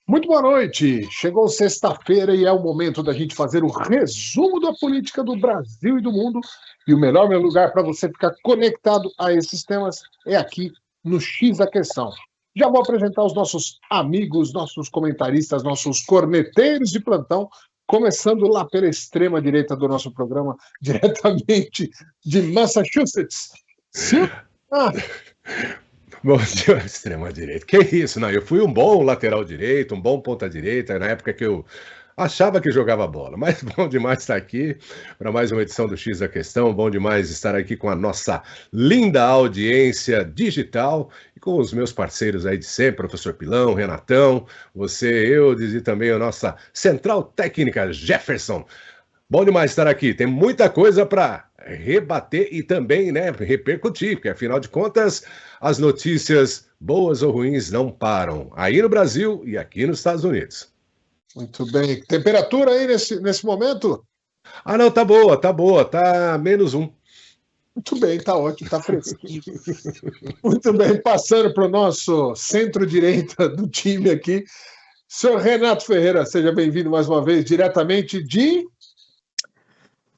Muito boa noite. Chegou sexta-feira e é o momento da gente fazer o resumo da política do Brasil e do mundo. E o melhor lugar para você ficar conectado a esses temas é aqui no X da Questão. Já vou apresentar os nossos amigos, nossos comentaristas, nossos corneteiros de plantão, começando lá pela extrema-direita do nosso programa, diretamente de Massachusetts. Bom dia, extrema-direita. Que isso? Não, eu fui um bom lateral direito, um bom ponta-direita, na época que eu achava que jogava bola. Mas bom demais estar aqui para mais uma edição do X da Questão. Bom demais estar aqui com a nossa linda audiência digital e com os meus parceiros aí de sempre, professor Pilão, Renatão, você, Eudes e também a nossa central técnica, Jefferson. Bom demais estar aqui. Tem muita coisa para rebater e também, repercutir, porque afinal de contas, as notícias boas ou ruins não param aí no Brasil e aqui nos Estados Unidos. Muito bem. Temperatura aí nesse momento? Ah, não, tá boa, tá -1. Muito bem, tá ótimo, tá fresquinho. Muito bem, passando para o nosso centro-direita do time aqui, senhor Renato Ferreira, seja bem-vindo mais uma vez, diretamente de...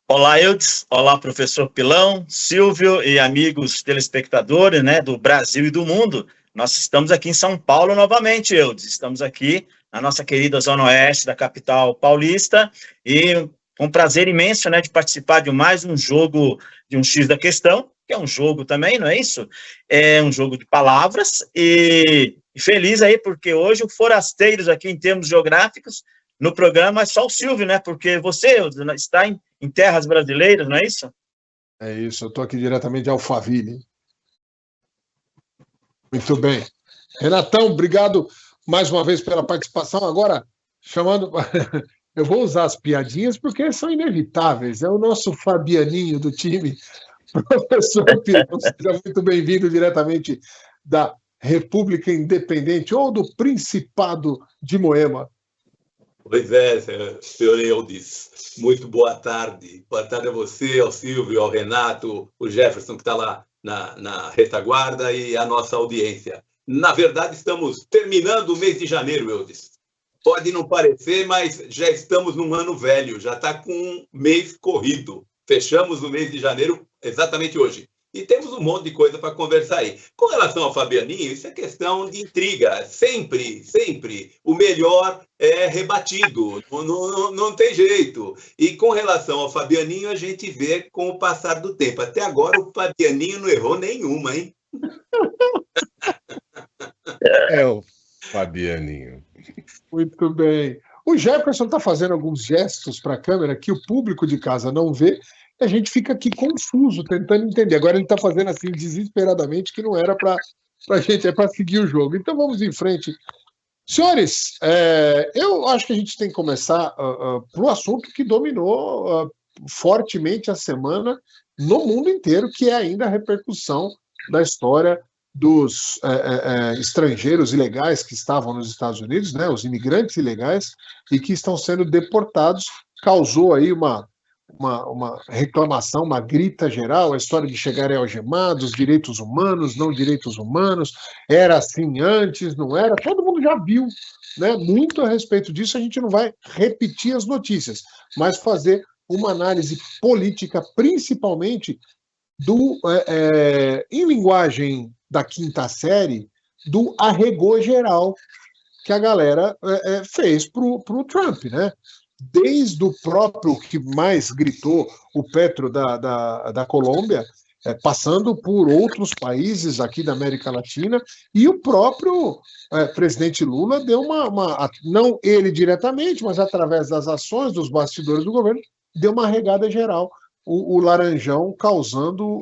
Olá, Eudes. Olá, professor Pilão, Silvio e amigos telespectadores, do Brasil e do mundo. Nós estamos aqui em São Paulo novamente, Eudes. Estamos aqui na nossa querida Zona Oeste da capital paulista e com um prazer imenso, de participar de mais um jogo de um X da Questão, que é um jogo também, não é isso? É um jogo de palavras e feliz aí porque hoje o Forasteiros aqui em termos geográficos no programa é só o Silvio, porque você está em terras brasileiras, não é isso? É isso, eu estou aqui diretamente de Alphaville. Muito bem. Renatão, obrigado mais uma vez pela participação. Agora, chamando... Eu vou usar as piadinhas porque são inevitáveis. É o nosso Fabianinho do time, professor Pilão. Seja muito bem-vindo diretamente da República Independente ou do Principado de Moema. Pois é, senhor Eudes, muito boa tarde. Boa tarde a você, ao Silvio, ao Renato, o Jefferson, que está lá na retaguarda, e a nossa audiência. Na verdade, estamos terminando o mês de janeiro, Eudes. Pode não parecer, mas já estamos num ano velho, já está com um mês corrido. Fechamos o mês de janeiro exatamente hoje. E temos um monte de coisa para conversar aí. Com relação ao Fabianinho, isso é questão de intriga. Sempre o melhor é rebatido. Não tem jeito. E com relação ao Fabianinho, a gente vê com o passar do tempo. Até agora, o Fabianinho não errou nenhuma, hein? É o Fabianinho. Muito bem. O Jefferson está fazendo alguns gestos para a câmera que o público de casa não vê. A gente fica aqui confuso, tentando entender. Agora ele está fazendo assim desesperadamente, que não era para a gente, é para seguir o jogo. Então vamos em frente. Senhores, eu acho que a gente tem que começar para o assunto que dominou fortemente a semana no mundo inteiro, que é ainda a repercussão da história dos estrangeiros ilegais que estavam nos Estados Unidos, os imigrantes ilegais, e que estão sendo deportados. Causou aí uma reclamação, uma grita geral, a história de chegarem algemados, direitos humanos, não direitos humanos, era assim antes, não era, todo mundo já viu, muito a respeito disso. A gente não vai repetir as notícias, mas fazer uma análise política, principalmente em linguagem da quinta série, do arregô geral que a galera fez para o Trump, Desde o próprio que mais gritou, o Petro da Colômbia, passando por outros países aqui da América Latina, e o próprio presidente Lula deu não ele diretamente, mas através das ações dos bastidores do governo, deu uma regada geral, o Laranjão causando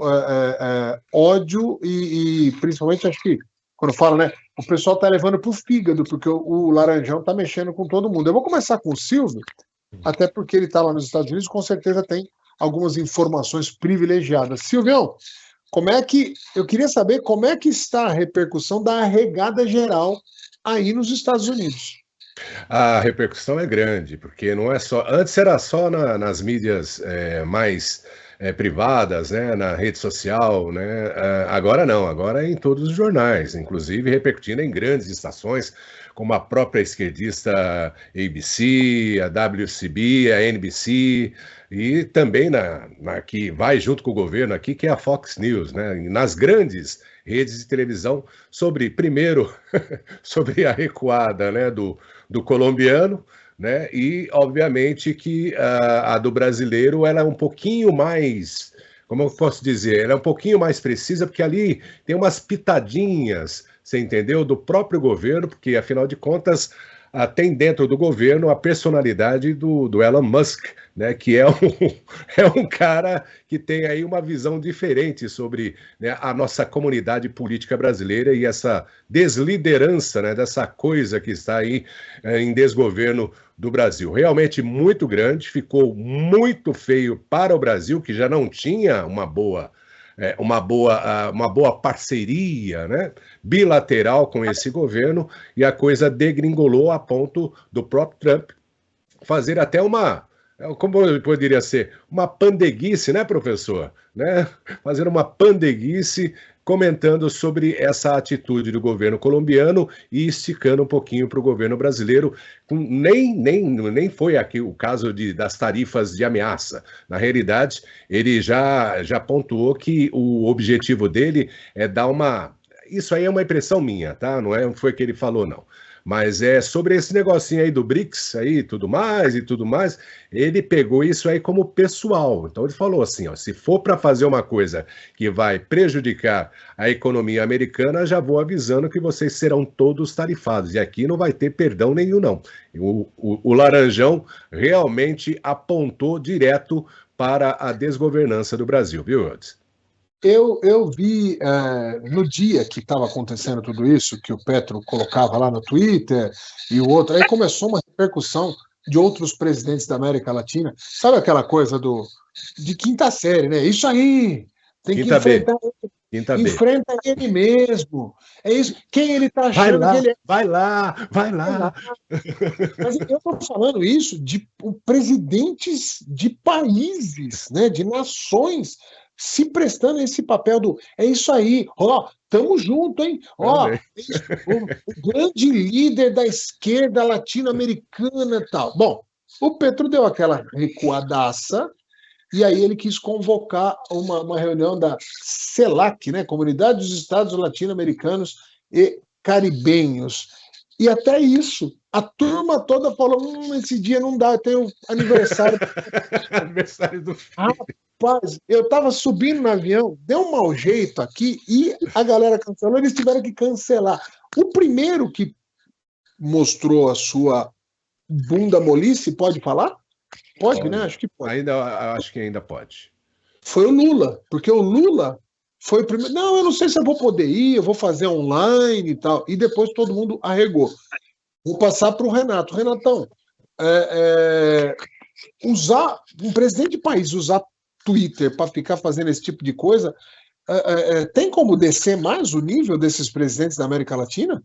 ódio e principalmente, acho que, quando fala, o pessoal está levando para o fígado, porque o Laranjão está mexendo com todo mundo. Eu vou começar com o Silvio, até porque ele está lá nos Estados Unidos, com certeza tem algumas informações privilegiadas. Silvião, eu queria saber como é que está a repercussão da arregada geral aí nos Estados Unidos. A repercussão é grande, porque não é só. Antes era só nas mídias mais privadas, né, na rede social, né? Agora não, agora é em todos os jornais, inclusive repercutindo em grandes estações, como a própria esquerdista ABC, a WCB, a NBC, e também na que vai junto com o governo aqui, que é a Fox News, né? E nas grandes redes de televisão, primeiro, sobre a recuada, né, do colombiano, né? E obviamente que a do brasileiro ela é um pouquinho mais, como eu posso dizer, ela é um pouquinho mais precisa, porque ali tem umas pitadinhas, você entendeu, do próprio governo, porque afinal de contas tem dentro do governo a personalidade do Elon Musk, né, que é um cara que tem aí uma visão diferente sobre, né, a nossa comunidade política brasileira e essa desliderança, né, dessa coisa que está aí em desgoverno do Brasil. Realmente muito grande, ficou muito feio para o Brasil, que já não tinha uma boa parceria, né, bilateral com esse governo, e a coisa degringolou a ponto do próprio Trump fazer até como poderia ser, uma pandeguice, né, professor? Né? Fazer uma pandeguice comentando sobre essa atitude do governo colombiano e esticando um pouquinho para o governo brasileiro. Nem foi aqui o caso das tarifas de ameaça. Na realidade, ele já pontuou que o objetivo dele é dar uma... Isso aí é uma impressão minha, tá? Não foi que ele falou, não. Mas sobre esse negocinho aí do BRICS aí, tudo mais, ele pegou isso aí como pessoal. Então ele falou assim, ó, se for para fazer uma coisa que vai prejudicar a economia americana, já vou avisando que vocês serão todos tarifados. E aqui não vai ter perdão nenhum, não. O Laranjão realmente apontou direto para a desgovernança do Brasil, viu, Eudes? Eu vi no dia que estava acontecendo tudo isso, que o Petro colocava lá no Twitter e o outro, aí começou uma repercussão de outros presidentes da América Latina. Sabe aquela coisa de quinta série, né? Isso aí, tem que enfrentar enfrenta ele mesmo. É isso. Quem ele está achando que ele é? Vai lá. Mas eu estou falando isso de presidentes de países, né, de nações, se prestando esse papel é isso aí, tamo junto, hein? O grande líder da esquerda latino-americana e tal. Bom, o Petro deu aquela recuadaça e aí ele quis convocar uma reunião da CELAC, né? Comunidade dos Estados Latino-Americanos e Caribenhos. E até isso, a turma toda falou, esse dia não dá, eu tenho aniversário. Aniversário do filho. Rapaz, eu estava subindo no avião, deu um mau jeito aqui e a galera cancelou, eles tiveram que cancelar. O primeiro que mostrou a sua bunda molice, pode falar? Pode, né? Acho que pode. Acho que ainda pode. Foi o Lula, porque o Lula foi o primeiro. Não, eu não sei se eu vou poder ir, eu vou fazer online e tal. E depois todo mundo arregou. Vou passar para o Renato. Renatão, usar um presidente de país usar Twitter para ficar fazendo esse tipo de coisa, tem como descer mais o nível desses presidentes da América Latina?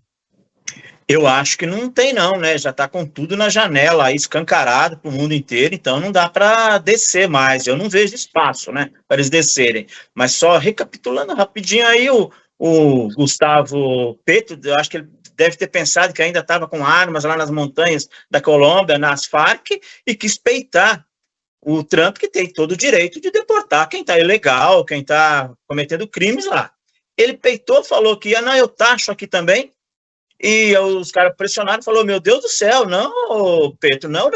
Eu acho que não tem não, né? Já está com tudo na janela, aí escancarado para o mundo inteiro, então não dá para descer mais. Eu não vejo espaço, né, para eles descerem. Mas só recapitulando rapidinho aí, o Gustavo Petro, eu acho que ele deve ter pensado que ainda estava com armas lá nas montanhas da Colômbia, nas Farc, e quis peitar o Trump, que tem todo o direito de deportar quem está ilegal, quem está cometendo crimes lá. Ele peitou, falou que eu taxo aqui também, e os caras pressionaram, falou, meu Deus do céu, não, Petro, não.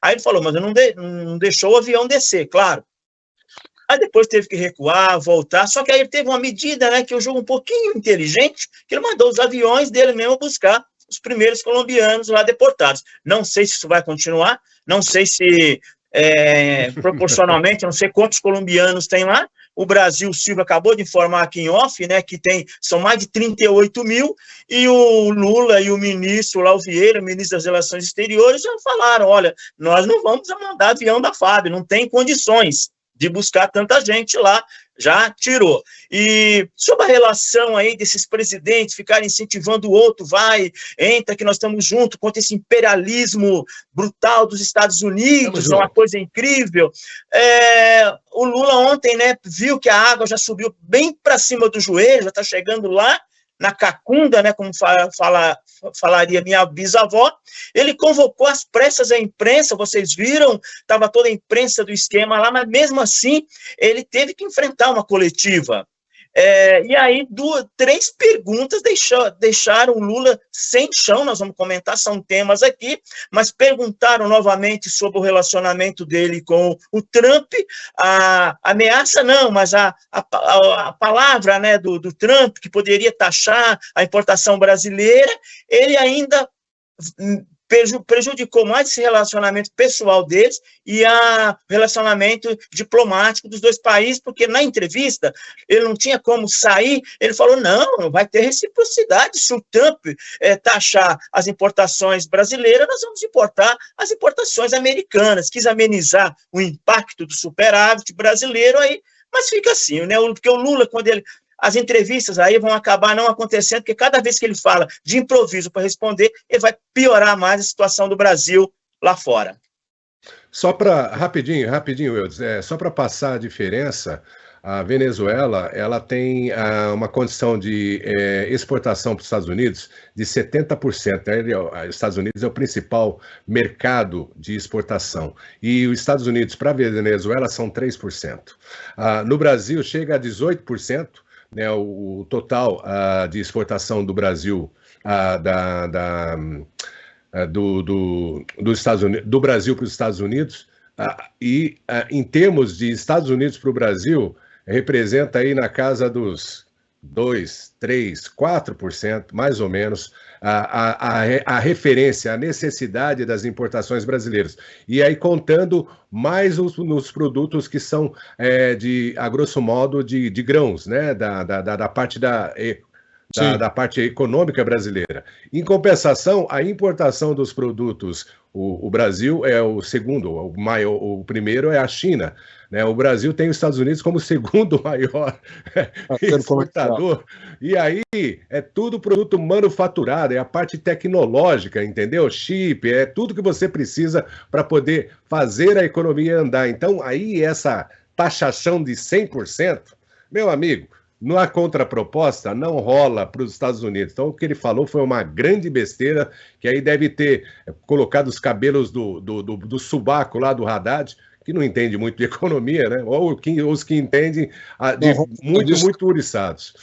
Aí ele falou, mas eu não deixou o avião descer, claro. Aí depois teve que recuar, voltar, só que aí ele teve uma medida, né, que eu julgo um pouquinho inteligente, que ele mandou os aviões dele mesmo buscar os primeiros colombianos lá deportados. Não sei se isso vai continuar, não sei se proporcionalmente, não sei quantos colombianos tem lá. O Brasil, o Silvio acabou de informar aqui em off, né, que são mais de 38 mil, e o Lula e o ministro lá, o Vieira, ministro das Relações Exteriores, já falaram, olha, nós não vamos mandar avião da FAB, não tem condições de buscar tanta gente lá, já tirou. E sobre a relação aí desses presidentes ficarem incentivando o outro, vai, entra que nós estamos juntos contra esse imperialismo brutal dos Estados Unidos, é uma coisa incrível. O Lula ontem, né, viu que a água já subiu bem para cima do joelho, já está chegando lá na cacunda, né, como falaria minha bisavó. Ele convocou às pressas a imprensa, vocês viram, estava toda a imprensa do esquema lá, mas mesmo assim ele teve que enfrentar uma coletiva. E aí, 3 perguntas deixaram o Lula sem chão, nós vamos comentar, são temas aqui, mas perguntaram novamente sobre o relacionamento dele com o Trump, a ameaça não, mas a palavra, né, do Trump, que poderia taxar a importação brasileira, ele ainda prejudicou mais esse relacionamento pessoal deles e o relacionamento diplomático dos dois países, porque na entrevista ele não tinha como sair, ele falou, não vai ter reciprocidade, se o Trump taxar as importações brasileiras, nós vamos importar as importações americanas, quis amenizar o impacto do superávit brasileiro aí, mas fica assim, né? Porque o Lula, quando as entrevistas aí vão acabar não acontecendo, porque cada vez que ele fala de improviso para responder, ele vai piorar mais a situação do Brasil lá fora. Só para, rapidinho, Eudes, só para passar a diferença, a Venezuela ela tem uma condição de exportação para os Estados Unidos de 70%. Os Estados Unidos é o principal mercado de exportação. E os Estados Unidos para a Venezuela são 3%. No Brasil chega a 18%. Né, o total de exportação do Brasil dos Estados Unidos, do Brasil para os Estados Unidos, e em termos de Estados Unidos para o Brasil, representa aí na casa dos 2, 3, 4%, mais ou menos, a referência, a necessidade das importações brasileiras. E aí contando mais nos produtos que são, a grosso modo, de grãos, né? da parte da parte econômica brasileira. Em compensação, a importação dos produtos, o Brasil é o segundo, o primeiro é a China. Né? O Brasil tem os Estados Unidos como o segundo maior exportador. E aí é tudo produto manufaturado, é a parte tecnológica, entendeu? Chip, é tudo que você precisa para poder fazer a economia andar. Então, aí essa taxação de 100%, meu amigo, na contraproposta não rola para os Estados Unidos. Então, o que ele falou foi uma grande besteira, que aí deve ter colocado os cabelos do subaco lá do Haddad, que não entende muito de economia, né? Ou os que entendem muito uriçados.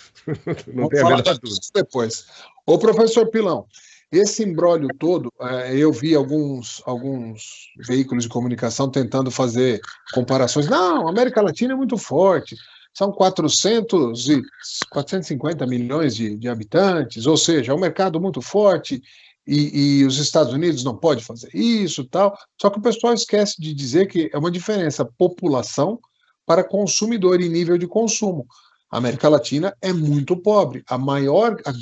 Não tem a menor dúvida. Depois. Ô, professor Pilão, esse imbróglio todo, eu vi alguns veículos de comunicação tentando fazer comparações. Não, a América Latina é muito forte. São 450 milhões de habitantes, ou seja, é um mercado muito forte e os Estados Unidos não podem fazer isso, tal. Só que o pessoal esquece de dizer que é uma diferença população para consumidor e nível de consumo. A América Latina é muito pobre. A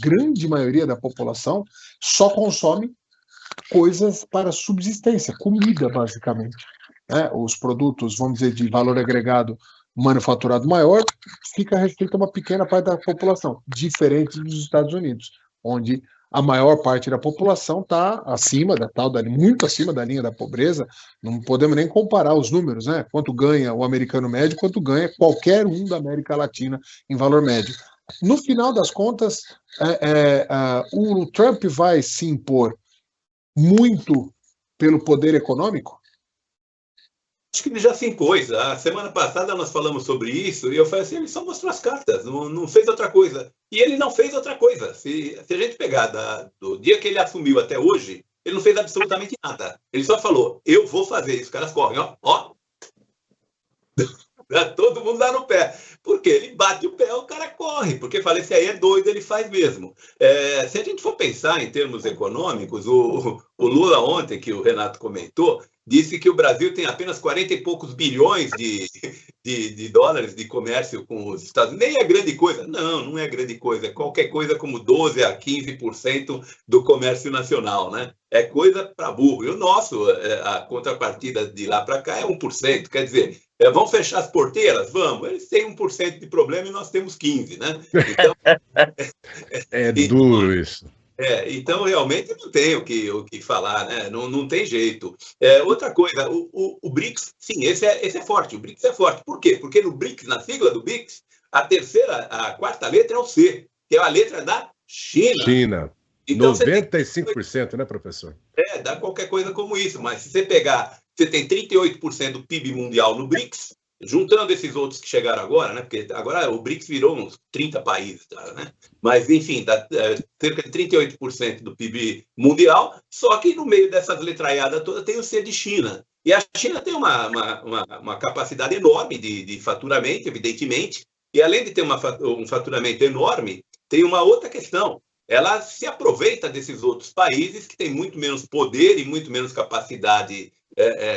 grande maioria da população só consome coisas para subsistência, comida, basicamente. Os produtos, vamos dizer, de valor agregado manufaturado maior, fica restrito a uma pequena parte da população, diferente dos Estados Unidos, onde a maior parte da população está muito acima da linha da pobreza. Não podemos nem comparar os números, né? Quanto ganha o americano médio, quanto ganha qualquer um da América Latina em valor médio. No final das contas, o Trump vai se impor muito pelo poder econômico? Acho que ele já se impôs. A semana passada nós falamos sobre isso e eu falei assim, ele só mostrou as cartas, não fez outra coisa. E ele não fez outra coisa. Se a gente pegar do dia que ele assumiu até hoje, ele não fez absolutamente nada. Ele só falou, eu vou fazer isso. Os caras correm, ó. Todo mundo dá no pé. Porque ele bate o pé, o cara corre. Porque falei, esse aí é doido, ele faz mesmo. Se a gente for pensar em termos econômicos, o Lula ontem, que o Renato comentou, disse que o Brasil tem apenas 40 e poucos bilhões de dólares de comércio com os Estados Unidos. Nem é grande coisa. Não é grande coisa. É qualquer coisa como 12% a 15% do comércio nacional, né? É coisa para burro. E o nosso, a contrapartida de lá para cá é 1%. Quer dizer, vamos fechar as porteiras? Vamos. Eles têm 1% de problema e nós temos 15%, né? Então, é duro isso. Então, realmente, não tem o que falar, né? Não tem jeito. Outra coisa, o BRICS, sim, esse é forte, o BRICS é forte. Por quê? Porque no BRICS, na sigla do BRICS, a quarta letra é o C, que é a letra da China. China. Então, 95%, né, professor? Dá qualquer coisa como isso, mas se você pegar, você tem 38% do PIB mundial no BRICS, juntando esses outros que chegaram agora, né? Porque agora o BRICS virou uns 30 países, né? Mas, enfim, dá cerca de 38% do PIB mundial, só que no meio dessas letraiadas todas tem o C de China. E a China tem uma capacidade enorme de faturamento, evidentemente, e além de ter um faturamento enorme, tem uma outra questão. Ela se aproveita desses outros países que têm muito menos poder e muito menos capacidade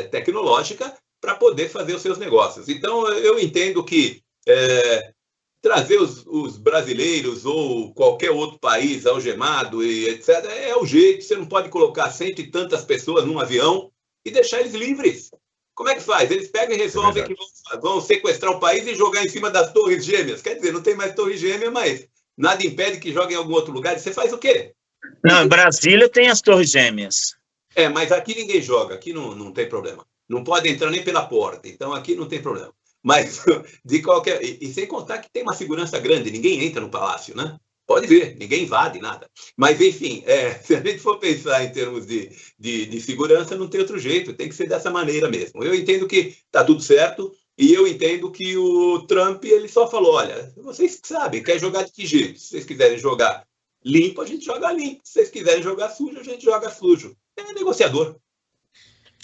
tecnológica para poder fazer os seus negócios. Então, eu entendo que trazer os brasileiros ou qualquer outro país algemado e etc. é o jeito. Você não pode colocar 100 e tantas pessoas num avião e deixar eles livres. Como é que faz? Eles pegam e resolvem que vão sequestrar o país e jogar em cima das torres gêmeas. Quer dizer, não tem mais torre gêmea, mas nada impede que joguem em algum outro lugar. Você faz o quê? Não, em Brasília tem as torres gêmeas. Mas aqui ninguém joga. Aqui não tem problema. Não pode entrar nem pela porta. Então, aqui não tem problema. Mas, de qualquer... E sem contar que tem uma segurança grande. Ninguém entra no palácio, né? Pode ver, ninguém invade nada. Mas, enfim, se a gente for pensar em termos de segurança, não tem outro jeito. Tem que ser dessa maneira mesmo. Eu entendo que está tudo certo. E eu entendo que o Trump, ele só falou, olha, vocês sabem, quer jogar de que jeito? Se vocês quiserem jogar limpo, a gente joga limpo. Se vocês quiserem jogar sujo, a gente joga sujo. É negociador.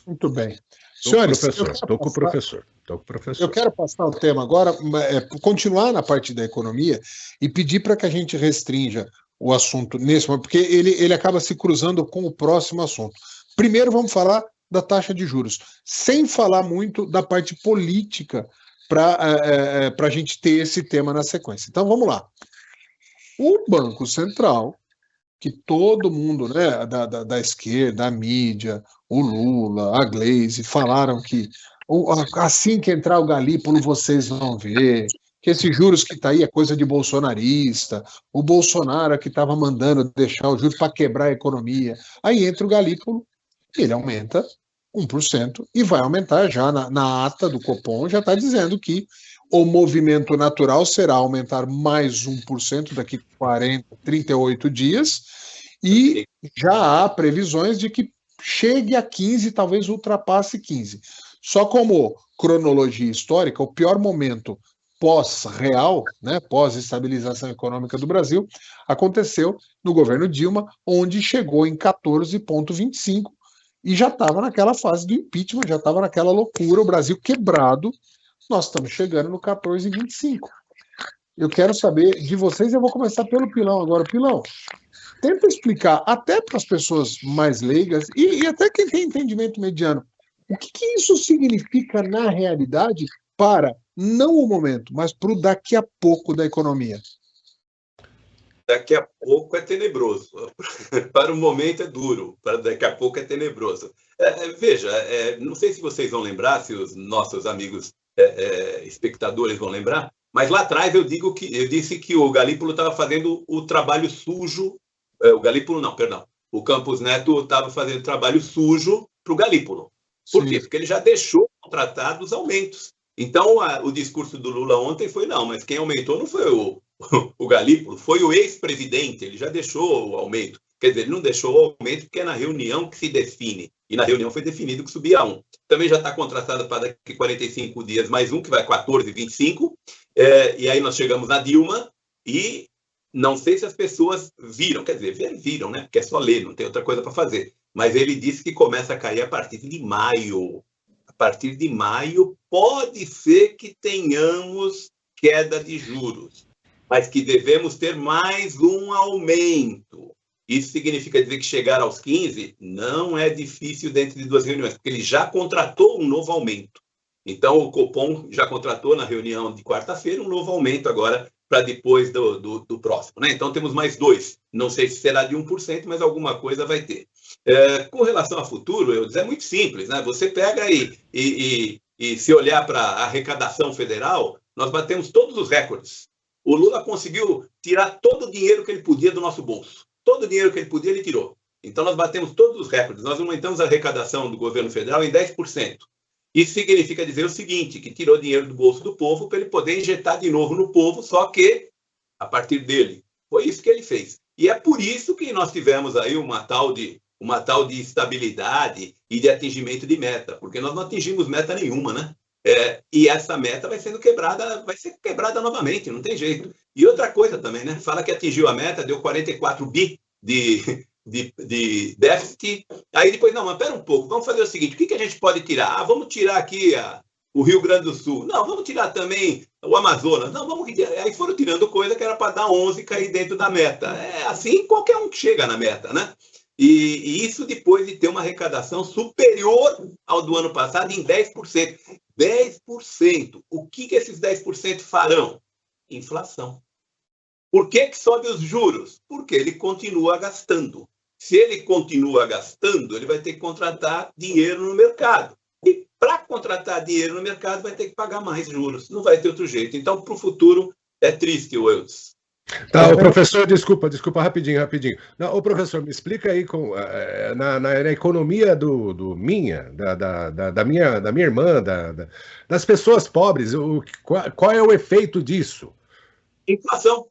Muito bem. Senhores, estou com o professor. Eu quero passar o tema agora, continuar na parte da economia e pedir para que a gente restrinja o assunto nesse momento, porque ele acaba se cruzando com o próximo assunto. Primeiro vamos falar da taxa de juros, sem falar muito da parte política para a gente ter esse tema na sequência. Então vamos lá. O Banco Central, que todo mundo, né, da esquerda, a mídia, o Lula, a Gleisi, falaram que assim que entrar o Galípolo vocês vão ver, que esses juros que está aí é coisa de bolsonarista, o Bolsonaro é que estava mandando deixar os juros para quebrar a economia. Aí entra o Galípolo, ele aumenta 1% e vai aumentar já na ata do Copom, já está dizendo que o movimento natural será aumentar mais 1% daqui 38 dias e já há previsões de que chegue a 15%, talvez ultrapasse 15%. Só como cronologia histórica, o pior momento pós-real, né, pós-estabilização econômica do Brasil, aconteceu no governo Dilma, onde chegou em 14,25%, e já estava naquela fase do impeachment, já estava naquela loucura, o Brasil quebrado, nós estamos chegando no 14,25%. Eu quero saber de vocês, eu vou começar pelo Pilão agora. Pilão, tenta explicar até para as pessoas mais leigas e até quem tem entendimento mediano, o que isso significa na realidade para, não o momento, mas para o daqui a pouco da economia? Daqui a pouco é tenebroso. Para o momento é duro, para daqui a pouco é tenebroso. Veja, não sei se vocês vão lembrar, se os nossos amigos espectadores vão lembrar, mas lá atrás eu disse que o Galípolo estava fazendo o trabalho sujo. O Galípolo não, perdão. O Campos Neto estava fazendo trabalho sujo para o Galípolo. Por quê? Porque ele já deixou contratar os aumentos. Então, o discurso do Lula ontem foi, não, mas quem aumentou não foi o Galípolo, foi o ex-presidente, ele já deixou o aumento. Quer dizer, ele não deixou o aumento porque é na reunião que se define. E na reunião foi definido que subia 1. Também já está contratado para daqui 45 dias mais um, que vai 14,25. E aí nós chegamos na Dilma e não sei se as pessoas viram, quer dizer, viram, né? Porque é só ler, não tem outra coisa para fazer. Mas ele disse que começa a cair a partir de maio. A partir de maio pode ser que tenhamos queda de juros, mas que devemos ter mais um aumento. Isso significa dizer que chegar aos 15 não é difícil dentro de 2 reuniões, porque ele já contratou um novo aumento. Então, o Copom já contratou na reunião de quarta-feira um novo aumento agora para depois do próximo, né? Então, temos mais 2. Não sei se será de 1%, mas alguma coisa vai ter. Com relação a futuro, é muito simples, né? Você pega e se olhar para a arrecadação federal, nós batemos todos os recordes. O Lula conseguiu tirar todo o dinheiro que ele podia do nosso bolso. Todo o dinheiro que ele podia, ele tirou. Então, nós batemos todos os recordes. Nós aumentamos a arrecadação do governo federal em 10%. Isso significa dizer o seguinte, que tirou dinheiro do bolso do povo para ele poder injetar de novo no povo, só que a partir dele. Foi isso que ele fez. E é por isso que nós tivemos aí uma tal de estabilidade e de atingimento de meta, porque nós não atingimos meta nenhuma, né? E essa meta vai ser quebrada novamente, não tem jeito. E outra coisa também, né? Fala que atingiu a meta, deu 44 bi de déficit. Aí depois, não, mas pera um pouco, vamos fazer o seguinte, o que a gente pode tirar? Vamos tirar aqui o Rio Grande do Sul. Não, vamos tirar também o Amazonas. Não, vamos... Aí foram tirando coisa que era para dar 11 e cair dentro da meta. É assim qualquer um que chega na meta, né? E isso depois de ter uma arrecadação superior ao do ano passado em 10%. 10%. O que esses 10% farão? Inflação. Por que sobe os juros? Porque ele continua gastando. Se ele continua gastando, ele vai ter que contratar dinheiro no mercado. E para contratar dinheiro no mercado, vai ter que pagar mais juros. Não vai ter outro jeito. Então, para o futuro, é triste, Wilds. Tá, o professor, desculpa, rapidinho. Não, o professor, me explica aí na economia da minha irmã, das pessoas pobres, qual é o efeito disso? Inflação.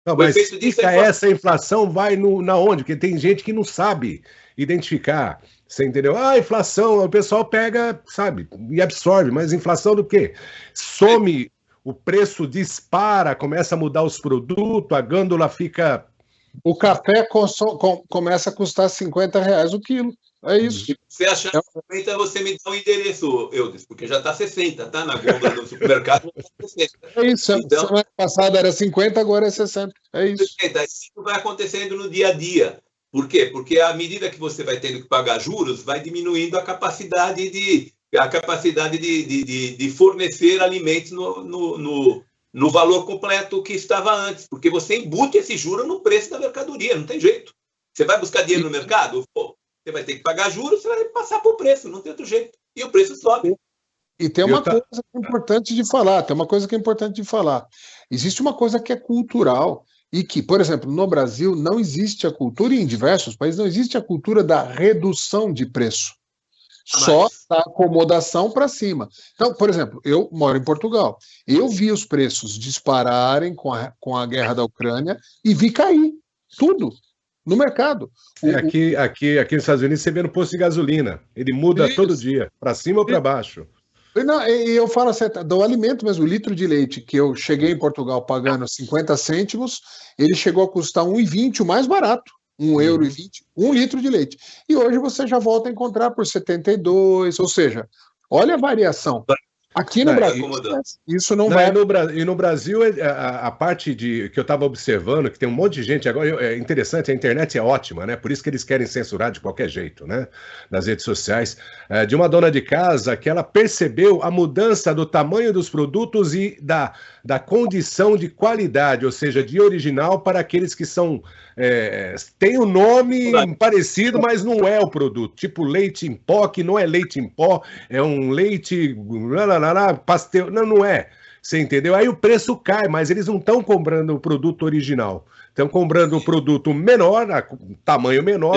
Não, mas essa inflação vai na onde? Porque tem gente que não sabe identificar. Você entendeu? Inflação, o pessoal pega, sabe, e absorve, mas inflação do quê? Some. O preço dispara, começa a mudar os produtos, a gândula fica... O café começa a custar R$50 o quilo. É isso. Se você achar que aumenta, você me dá um endereço, Eudes, porque já está 60, tá? Na gôndola do supermercado já está 60. É isso. Então, semana passada era 50, agora é 60. É isso. 60. Isso vai acontecendo no dia a dia. Por quê? Porque à medida que você vai tendo que pagar juros, vai diminuindo a capacidade de fornecer alimentos no valor completo que estava antes, porque você embute esse juro no preço da mercadoria, não tem jeito. Você vai buscar dinheiro no mercado, você vai ter que pagar juros, você vai passar por preço, não tem outro jeito. E o preço sobe. E tem uma coisa que é importante de falar. Existe uma coisa que é cultural e que, por exemplo, no Brasil não existe a cultura, e em diversos países não existe a cultura da redução de preço. Só da acomodação para cima. Então, por exemplo, eu moro em Portugal. Eu vi os preços dispararem com a guerra da Ucrânia e vi cair tudo no mercado. Aqui nos Estados Unidos você vê no posto de gasolina. Ele muda todo dia, para cima ou para baixo. Não, e eu falo assim, do alimento mesmo, o litro de leite que eu cheguei em Portugal pagando 50 cêntimos, ele chegou a custar 1,20, o mais barato. €1,20, 1 litro de leite. E hoje você já volta a encontrar por 72, ou seja, olha a variação. Aqui no Brasil, isso não vai... E no Brasil, a parte que eu estava observando, que tem um monte de gente agora, é interessante, a internet é ótima, né? Por isso que eles querem censurar de qualquer jeito, né? Nas redes sociais, de uma dona de casa que ela percebeu a mudança do tamanho dos produtos e da condição de qualidade, ou seja, de original para aqueles que são... tem um nome parecido, mas não é o produto. Tipo leite em pó, que não é leite em pó, é um leite... pastel, não é, você entendeu? Aí o preço cai, mas eles não estão comprando o produto original, estão comprando o produto menor, tamanho menor,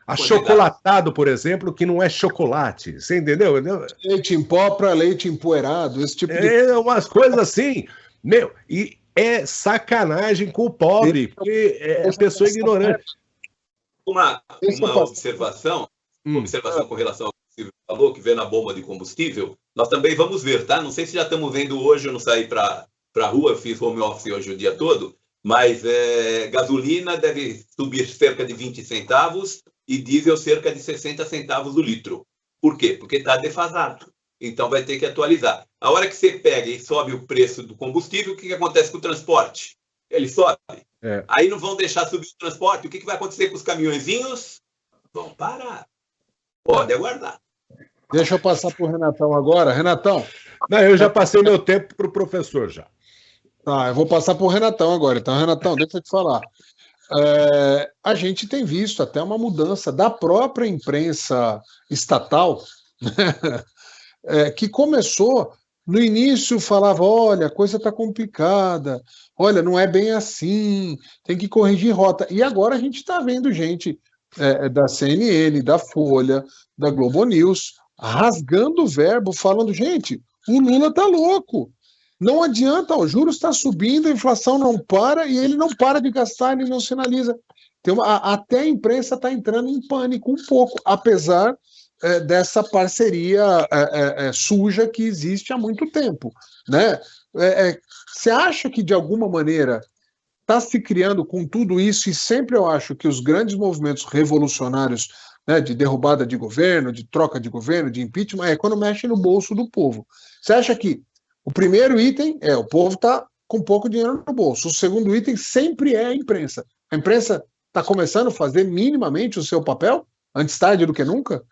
achocolatado, por exemplo, que não é chocolate, você entendeu? Leite em pó para leite empoeirado, esse tipo de... umas coisas assim, e é sacanagem com o pobre, porque é pessoa ignorante. Uma observação com relação ao falou que vê na bomba de combustível, nós também vamos ver, tá? Não sei se já estamos vendo hoje, eu não saí para a rua, eu fiz home office hoje o dia todo, mas gasolina deve subir cerca de 20 centavos e diesel cerca de 60 centavos o litro. Por quê? Porque está defasado. Então vai ter que atualizar. A hora que você pega e sobe o preço do combustível, o que acontece com o transporte? Ele sobe. É. Aí não vão deixar subir o transporte. O que vai acontecer com os caminhõezinhos? Vão parar. Pode aguardar. Deixa eu passar para o Renatão agora. Renatão. Não, eu já passei meu tempo para o professor já. Tá, eu vou passar para o Renatão agora. Então, Renatão, deixa eu te falar. A gente tem visto até uma mudança da própria imprensa estatal, que começou, no início falava, olha, a coisa está complicada, olha, não é bem assim, tem que corrigir rota. E agora a gente está vendo gente da CNN, da Folha, da Globo News, rasgando o verbo, falando, gente, o Lula está louco. Não adianta, o juros está subindo, a inflação não para e ele não para de gastar, ele não sinaliza. Até a imprensa está entrando em pânico um pouco, apesar dessa parceria suja que existe há muito tempo, né? Você acha que, de alguma maneira, está se criando com tudo isso, e sempre eu acho que os grandes movimentos revolucionários, né, de derrubada de governo, de troca de governo, de impeachment, é quando mexe no bolso do povo. Você acha que o primeiro item o povo está com pouco dinheiro no bolso. O segundo item sempre é a imprensa. A imprensa está começando a fazer minimamente o seu papel, antes tarde do que nunca?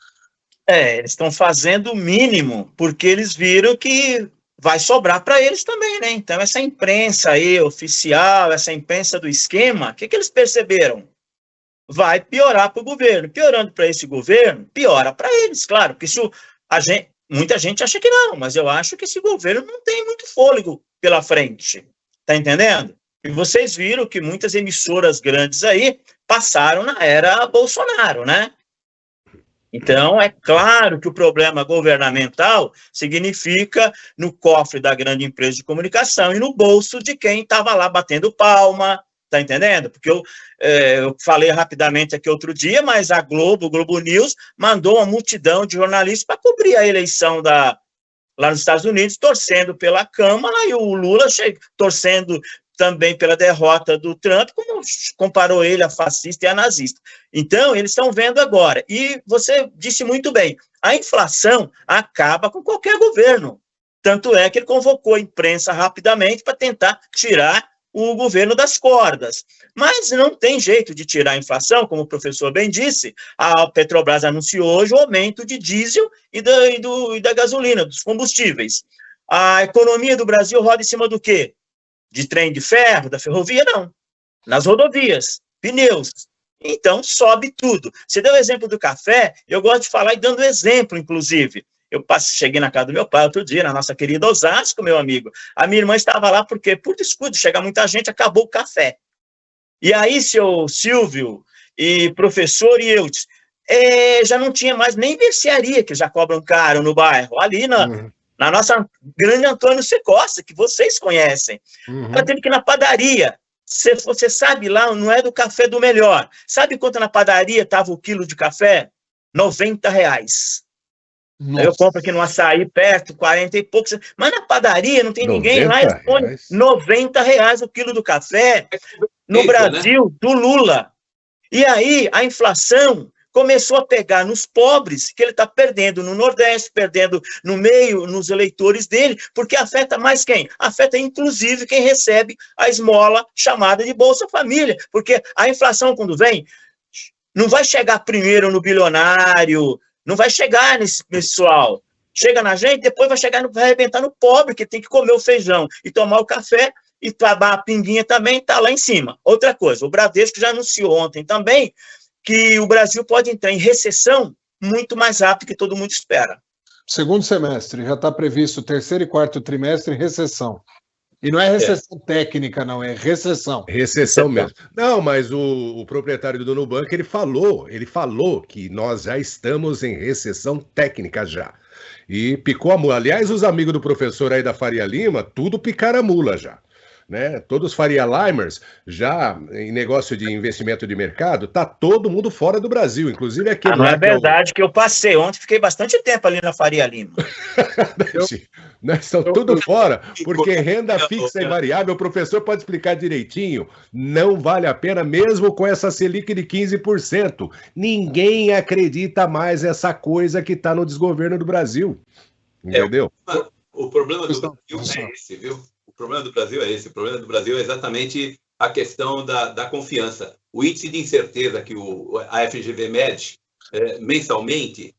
Eles estão fazendo o mínimo, porque eles viram que vai sobrar para eles também, né? Então, essa imprensa aí, oficial, essa imprensa do esquema, o que eles perceberam? Vai piorar para o governo. Piorando para esse governo, piora para eles, claro, porque muita gente acha que não, mas eu acho que esse governo não tem muito fôlego pela frente, tá entendendo? E vocês viram que muitas emissoras grandes aí passaram na era Bolsonaro, né? Então, é claro que o problema governamental significa no cofre da grande empresa de comunicação e no bolso de quem estava lá batendo palma, tá entendendo? Porque eu falei rapidamente aqui outro dia, mas a Globo News, mandou uma multidão de jornalistas para cobrir a eleição lá nos Estados Unidos, torcendo pela Câmara, e o Lula torcendo também pela derrota do Trump, como comparou ele a fascista e a nazista. Então, eles estão vendo agora. E você disse muito bem, a inflação acaba com qualquer governo. Tanto é que ele convocou a imprensa rapidamente para tentar tirar o governo das cordas. Mas não tem jeito de tirar a inflação, como o professor bem disse. A Petrobras anunciou hoje o aumento de diesel e da gasolina, dos combustíveis. A economia do Brasil roda em cima do quê? De trem de ferro, da ferrovia? Não. Nas rodovias, pneus. Então, sobe tudo. Você deu o exemplo do café, eu gosto de falar e dando exemplo, inclusive. Eu cheguei na casa do meu pai outro dia, na nossa querida Osasco, meu amigo. A minha irmã estava lá porque, por descuido, chega muita gente, acabou o café. E aí, seu Silvio, e professor e eu, já não tinha mais nem mercearia, que já cobram caro no bairro. Ali na nossa grande Antônio C. Costa, que vocês conhecem. Ela teve que ir na padaria. Você sabe lá, não é do café do melhor. Sabe quanto na padaria estava o quilo de café? R$90. Nossa. Eu compro aqui no açaí perto, 40 e poucos. Mas na padaria não tem ninguém lá, eles põem R$90 o quilo do café. No Brasil, né? Do Lula. E aí, a inflação começou a pegar nos pobres, que ele está perdendo no Nordeste, perdendo no meio, nos eleitores dele, porque afeta mais quem? Afeta, inclusive, quem recebe a esmola chamada de Bolsa Família, porque a inflação, quando vem, não vai chegar primeiro no bilionário, não vai chegar nesse pessoal. Chega na gente, depois vai arrebentar no pobre, que tem que comer o feijão e tomar o café, e tomar a pinguinha também, está lá em cima. Outra coisa, o Bradesco já anunciou ontem também que o Brasil pode entrar em recessão muito mais rápido que todo mundo espera. Segundo semestre, já está previsto terceiro e quarto trimestre recessão. E não é recessão técnica, não, é recessão. Recessão mesmo. Não, mas o proprietário do Nubank, ele falou que nós já estamos em recessão técnica já. E picou a mula. Aliás, os amigos do professor aí da Faria Lima, tudo picaram a mula já. Né? Todos os Faria Limers, já em negócio de investimento de mercado, tá todo mundo fora do Brasil, inclusive aqui. Não é verdade que eu passei ontem, fiquei bastante tempo ali na Faria Lima. Nós estão tudo fora, porque renda fixa e variável, o professor pode explicar direitinho, não vale a pena mesmo com essa Selic de 15%. Ninguém acredita mais nessa coisa que tá no desgoverno do Brasil. Entendeu? O problema do Brasil é esse, viu? O problema do Brasil é esse. O problema do Brasil é exatamente a questão da confiança. O índice de incerteza que a FGV mede mensalmente,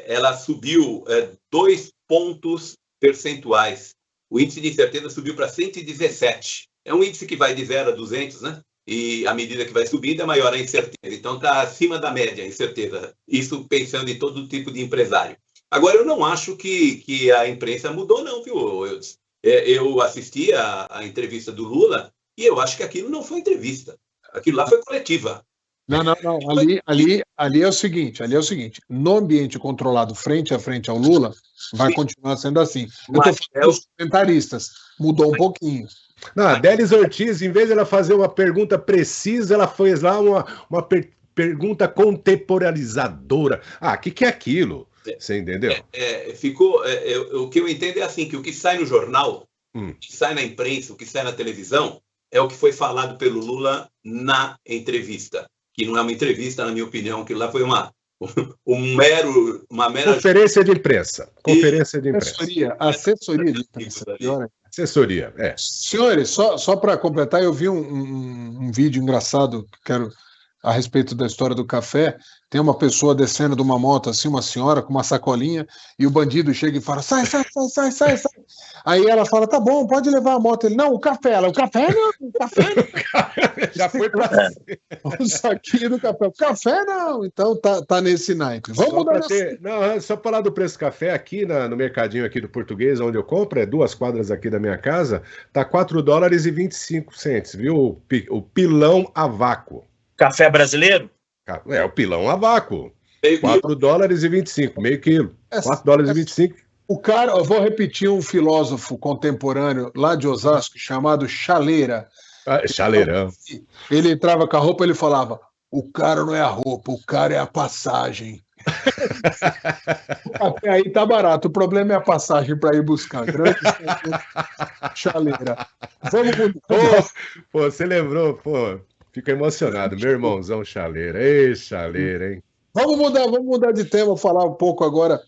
ela subiu 2 pontos percentuais. O índice de incerteza subiu para 117. É um índice que vai de 0 a 200, né? E à medida que vai subindo, é maior a incerteza. Então, está acima da média a incerteza. Isso pensando em todo tipo de empresário. Agora, eu não acho que a imprensa mudou, não, viu, Eudes? Eu assisti a entrevista do Lula e eu acho que aquilo não foi entrevista. Aquilo lá foi coletiva. Não. Ali é o seguinte, no ambiente controlado frente a frente ao Lula, vai continuar sendo assim. Eu estou falando dos comentaristas, mudou um pouquinho. Não, a Délis Ortiz, em vez de ela fazer uma pergunta precisa, ela fez lá uma pergunta contemporaneizadora. O que é aquilo? Você entendeu? O que eu entendo é assim, que o que sai no jornal, o que sai na imprensa, o que sai na televisão, é o que foi falado pelo Lula na entrevista. Que não é uma entrevista, na minha opinião, que lá foi uma mera... Conferência de imprensa. Assessoria de imprensa. Assessoria, Senhores, só para completar, eu vi um vídeo engraçado a respeito da história do café. Tem uma pessoa descendo de uma moto, assim, uma senhora com uma sacolinha, e o bandido chega e fala, sai. Aí ela fala, tá bom, pode levar a moto. Ele, não, o café não. Já foi pra cima. O saquinho do café. O café não. Então tá nesse naipe. Vamos mudar Não, só para falar do preço do café, aqui no mercadinho aqui do Português, onde eu compro, 2 quadras aqui da minha casa, tá $4,25, viu? O pilão a vácuo. Café brasileiro? O pilão a vácuo. $4,25, meio quilo. $4,25. O cara, eu vou repetir um filósofo contemporâneo lá de Osasco, chamado Chaleira. Chaleirão. Ele entrava com a roupa, ele falava, o cara não é a roupa, o cara é a passagem. O café aí tá barato, o problema é a passagem para ir buscar. Grande Chaleira. Vamos mudar. Você lembrou, fico emocionado, meu irmãozão Chaleira. Ei, Chaleira, hein? Vamos mudar de tema, falar um pouco agora,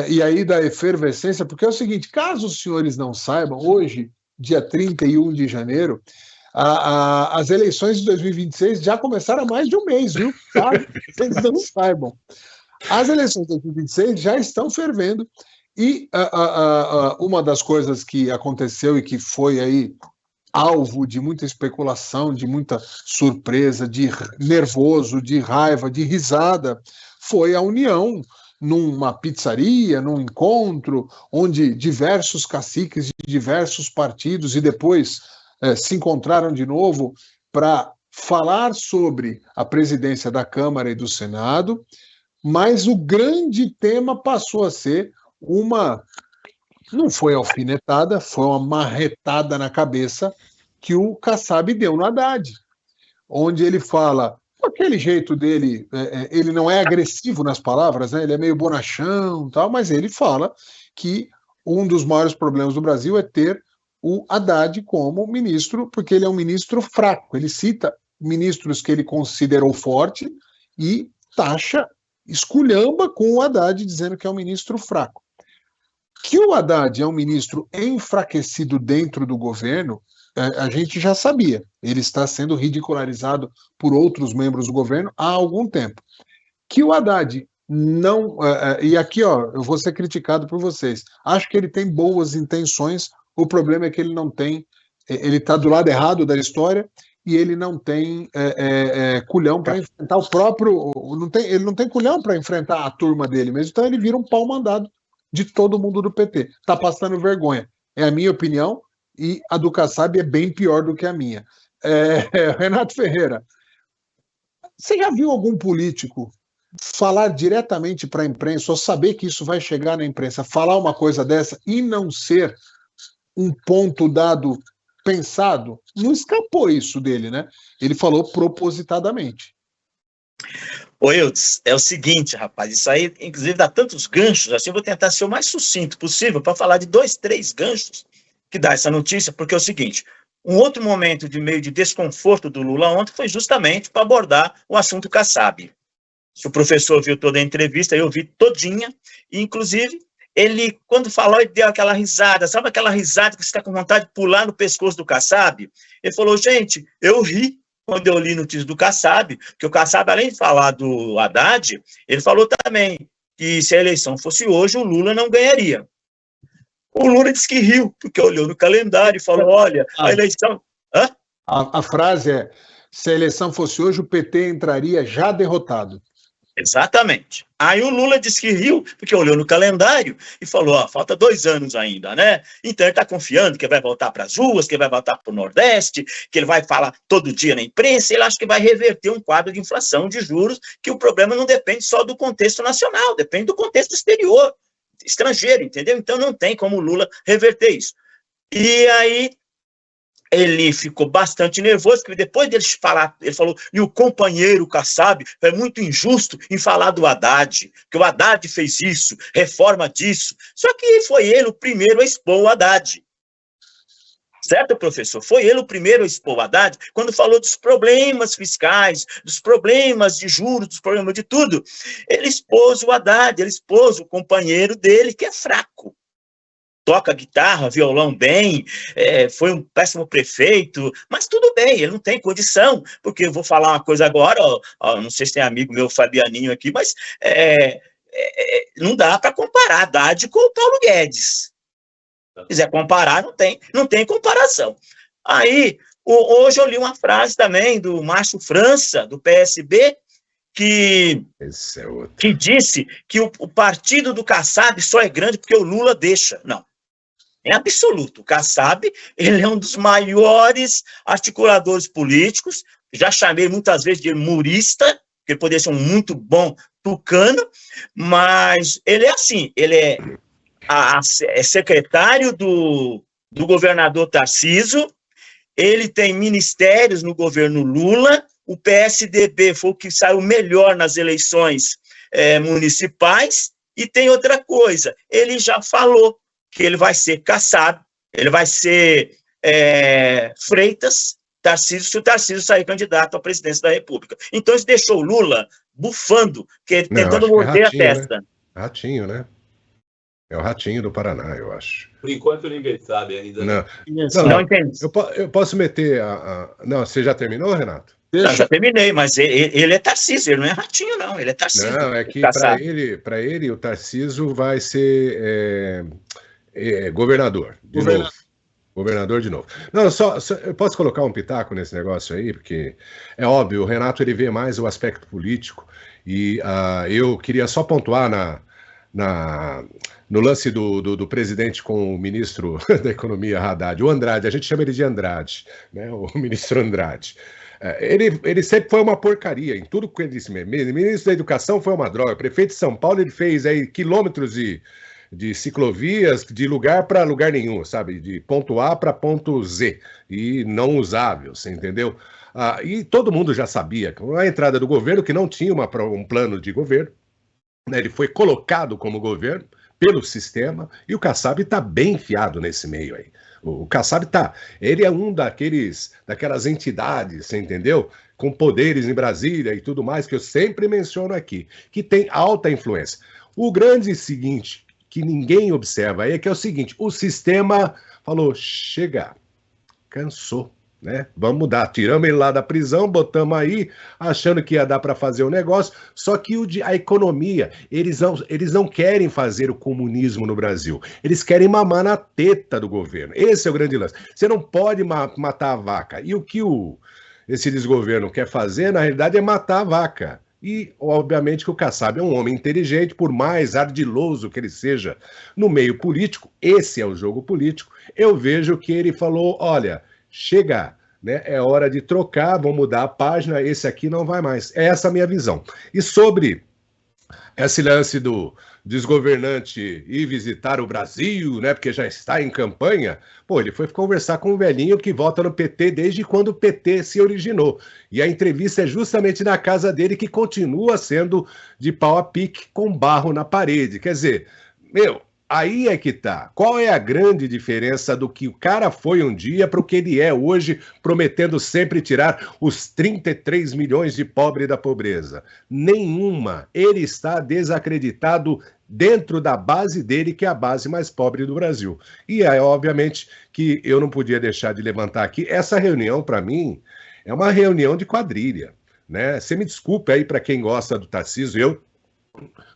e aí da efervescência, porque é o seguinte, caso os senhores não saibam, hoje, dia 31 de janeiro, as eleições de 2026 já começaram há mais de um mês, viu? Caso vocês não saibam. As eleições de 2026 já estão fervendo, e uma das coisas que aconteceu e que foi aí alvo de muita especulação, de muita surpresa, de nervoso, de raiva, de risada, foi a união numa pizzaria, num encontro, onde diversos caciques de diversos partidos e depois se encontraram de novo para falar sobre a presidência da Câmara e do Senado, mas o grande tema passou a ser não foi alfinetada, foi uma marretada na cabeça que o Kassab deu no Haddad, onde ele fala, com aquele jeito dele, ele não é agressivo nas palavras, né? Ele é meio bonachão, tal, mas ele fala que um dos maiores problemas do Brasil é ter o Haddad como ministro, porque ele é um ministro fraco. Ele cita ministros que ele considerou forte e esculhamba com o Haddad, dizendo que é um ministro fraco. Que o Haddad é um ministro enfraquecido dentro do governo, a gente já sabia. Ele está sendo ridicularizado por outros membros do governo há algum tempo. Que o Haddad não... e aqui, eu vou ser criticado por vocês. Acho que ele tem boas intenções, o problema é que ele não tem... Ele está do lado errado da história e ele não tem culhão para enfrentar o próprio... ele não tem culhão para enfrentar a turma dele mesmo, então ele vira um pau mandado de todo mundo do PT. Está passando vergonha. É a minha opinião, e a do Kassab é bem pior do que a minha. Renato Ferreira, você já viu algum político falar diretamente para a imprensa, ou saber que isso vai chegar na imprensa, falar uma coisa dessa e não ser um ponto dado pensado? Não escapou isso dele, né? Ele falou propositadamente. Ô, Eudes, é o seguinte, rapaz, isso aí, inclusive, dá tantos ganchos, assim, eu vou tentar ser o mais sucinto possível para falar de 2, 3 ganchos que dá essa notícia, porque é o seguinte, um outro momento de meio de desconforto do Lula ontem foi justamente para abordar o assunto Kassab. O professor viu toda a entrevista, eu vi todinha, e, inclusive, ele, quando falou, ele deu aquela risada, sabe aquela risada que você está com vontade de pular no pescoço do Kassab? Ele falou, gente, eu ri quando eu li notícia do Kassab, que o Kassab, além de falar do Haddad, ele falou também que se a eleição fosse hoje, o Lula não ganharia. O Lula disse que riu, porque olhou no calendário e falou, olha, a eleição... Hã? A frase é, se a eleição fosse hoje, o PT entraria já derrotado. Exatamente. Aí o Lula disse que riu, porque olhou no calendário e falou, ó, falta 2 anos ainda, né? Então ele está confiando que vai voltar para as ruas, que vai voltar para o Nordeste, que ele vai falar todo dia na imprensa, ele acha que vai reverter um quadro de inflação de juros, que o problema não depende só do contexto nacional, depende do contexto exterior, estrangeiro, entendeu? Então não tem como o Lula reverter isso. E aí ele ficou bastante nervoso, porque depois dele falar, ele falou, e o companheiro Kassab é muito injusto em falar do Haddad, que o Haddad fez isso, reforma disso. Só que foi ele o primeiro a expor o Haddad. Certo, professor? Foi ele o primeiro a expor o Haddad, quando falou dos problemas fiscais, dos problemas de juros, dos problemas de tudo. Ele expôs o Haddad, ele expôs o companheiro dele, que é fraco. Toca guitarra, violão bem, foi um péssimo prefeito, mas tudo bem, ele não tem condição, porque eu vou falar uma coisa agora, não sei se tem amigo meu, Fabianinho, aqui, mas não dá para comparar Haddad com o Paulo Guedes. Se quiser comparar, não tem comparação. Aí, hoje eu li uma frase também do Márcio França, do PSB, que disse que o partido do Kassab só é grande porque o Lula deixa. Não. Em absoluto, o Kassab, ele é um dos maiores articuladores políticos, já chamei muitas vezes de murista, que ele poderia ser um muito bom tucano, mas ele é assim, ele é secretário do governador Tarcísio, ele tem ministérios no governo Lula, o PSDB foi o que saiu melhor nas eleições municipais, e tem outra coisa, ele já falou que ele vai ser Kassab, ele vai ser Freitas, Tarcísio, se o Tarcísio sair candidato à presidência da República. Então, isso deixou o Lula bufando, tentando morder a testa. Né? Ratinho, né? É o Ratinho do Paraná, eu acho. Por enquanto, ninguém sabe ainda. Não entendi. Eu posso meter Não, você já terminou, Renato? Já terminei, mas ele é Tarcísio, ele não é Ratinho, não, ele é Tarcísio. Não, é que para ele o Tarcísio vai ser governador de novo. Governador de novo. Não, só eu posso colocar um pitaco nesse negócio aí, porque é óbvio, o Renato ele vê mais o aspecto político, e eu queria só pontuar no lance do presidente com o ministro da Economia, Haddad, o Andrade, a gente chama ele de Andrade, né, o ministro Andrade. Ele sempre foi uma porcaria em tudo que ele disse mesmo. O ministro da Educação foi uma droga. O prefeito de São Paulo ele fez aí quilômetros de ciclovias de lugar para lugar nenhum, sabe? De ponto A para ponto Z, e não usável, você entendeu? E todo mundo já sabia, com a entrada do governo, que não tinha um plano de governo, né? Ele foi colocado como governo pelo sistema, e o Kassab está bem enfiado nesse meio aí. O Kassab ele é um daquelas entidades, você entendeu? Com poderes em Brasília e tudo mais, que eu sempre menciono aqui, que tem alta influência. O grande seguinte, que ninguém observa aí, é que é o seguinte, o sistema falou, chega, cansou, né? Vamos mudar, tiramos ele lá da prisão, botamos aí, achando que ia dar para fazer o negócio, só que a economia, eles não querem fazer o comunismo no Brasil, eles querem mamar na teta do governo, esse é o grande lance. Você não pode matar a vaca, e o que esse desgoverno quer fazer, na realidade, é matar a vaca. E, obviamente, que o Kassab é um homem inteligente, por mais ardiloso que ele seja no meio político, esse é o jogo político, eu vejo que ele falou, olha, chega, né? É hora de trocar, vamos mudar a página, esse aqui não vai mais. É essa a minha visão. E sobre esse lance do desgovernante ir visitar o Brasil, né? Porque já está em campanha, ele foi conversar com um velhinho que vota no PT desde quando o PT se originou. E a entrevista é justamente na casa dele, que continua sendo de pau a pique, com barro na parede. Quer dizer, Aí é que tá. Qual é a grande diferença do que o cara foi um dia para o que ele é hoje, prometendo sempre tirar os 33 milhões de pobres da pobreza? Nenhuma. Ele está desacreditado dentro da base dele, que é a base mais pobre do Brasil. E é obviamente que eu não podia deixar de levantar aqui. Essa reunião, para mim, é uma reunião de quadrilha, né? Você me desculpe aí para quem gosta do Tarcísio, eu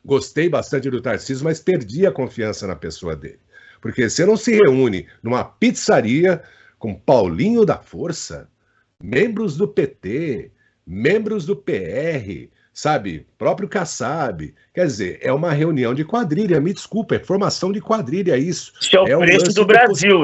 gostei bastante do Tarcísio, mas perdi a confiança na pessoa dele. Porque você não se reúne numa pizzaria com Paulinho da Força, membros do PT, membros do PR, sabe? Próprio Kassab. Quer dizer, é uma reunião de quadrilha, me desculpa, é formação de quadrilha isso. Isso é o preço do Brasil.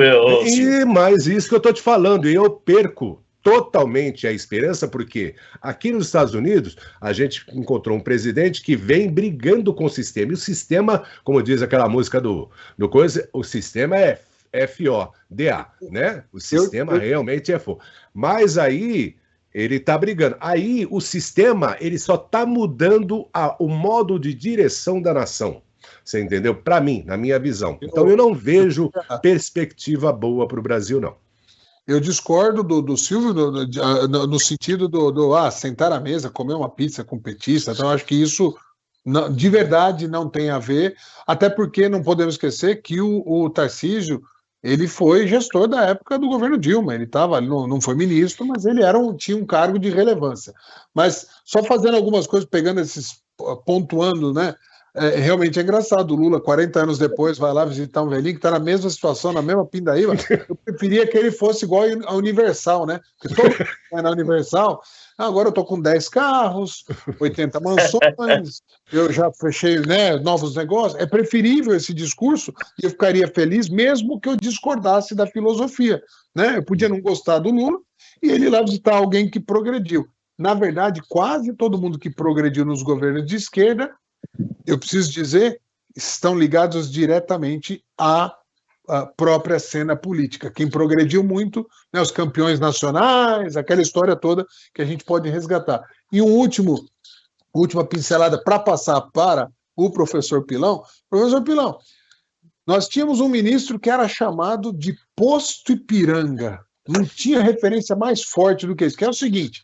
Mas isso que eu estou te falando, eu perco totalmente a esperança, porque aqui nos Estados Unidos a gente encontrou um presidente que vem brigando com o sistema. E o sistema, como diz aquela música do coisa, o sistema é FODA, né? O sistema realmente é FO. Mas aí ele está brigando. Aí o sistema ele só está mudando o modo de direção da nação. Você entendeu? Para mim, na minha visão. Então eu não vejo perspectiva boa para o Brasil, não. Eu discordo do Silvio no sentido sentar à mesa, comer uma pizza com petista. Então, acho que isso de verdade não tem a ver, até porque não podemos esquecer que o Tarcísio ele foi gestor da época do governo Dilma. Ele não foi ministro, mas ele tinha um cargo de relevância. Mas só fazendo algumas coisas, pegando pontuando, né? Realmente é engraçado, o Lula, 40 anos depois, vai lá visitar um velhinho que está na mesma situação, na mesma pindaíba. Eu preferia que ele fosse igual a Universal, né? Porque todo mundo vai na Universal, agora eu estou com 10 carros, 80 mansões, eu já fechei, né, novos negócios. É preferível esse discurso e eu ficaria feliz mesmo que eu discordasse da filosofia, né? Eu podia não gostar do Lula e ele ir lá visitar alguém que progrediu. Na verdade, quase todo mundo que progrediu nos governos de esquerda, eu preciso dizer, estão ligados diretamente à própria cena política. Quem progrediu muito, né, os campeões nacionais, aquela história toda que a gente pode resgatar. E última pincelada para passar para o professor Pilão. Professor Pilão, nós tínhamos um ministro que era chamado de Posto Ipiranga. Não tinha referência mais forte do que isso, que é o seguinte: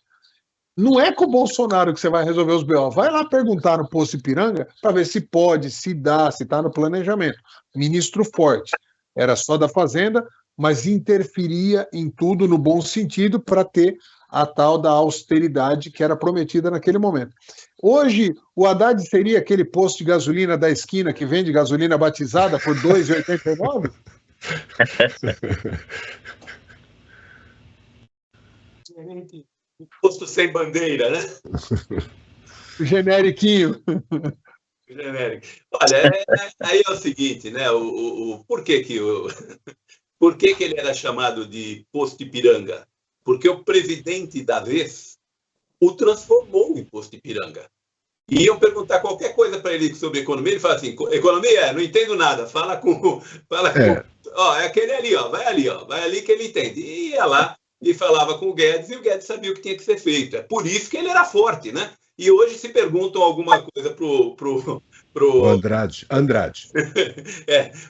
não é com o Bolsonaro que você vai resolver os BO. Vai lá perguntar no Posto Ipiranga para ver se pode, se dá, se está no planejamento. Ministro forte. Era só da Fazenda, mas interferia em tudo no bom sentido para ter a tal da austeridade que era prometida naquele momento. Hoje, o Haddad seria aquele posto de gasolina da esquina que vende gasolina batizada por R$ 2,89? Posto sem bandeira, né? Generiquinho. Genérico. Olha, aí é o seguinte, né? Por que ele era chamado de Posto Ipiranga? Porque o presidente da vez o transformou em Posto Ipiranga. E iam perguntar qualquer coisa para ele sobre economia, ele fala assim: economia, não entendo nada, fala com ó, é aquele ali, ó, vai ali que ele entende. E ia lá e falava com o Guedes, e o Guedes sabia o que tinha que ser feito. É por isso que ele era forte, né? E hoje se perguntam alguma coisa pro Andrade.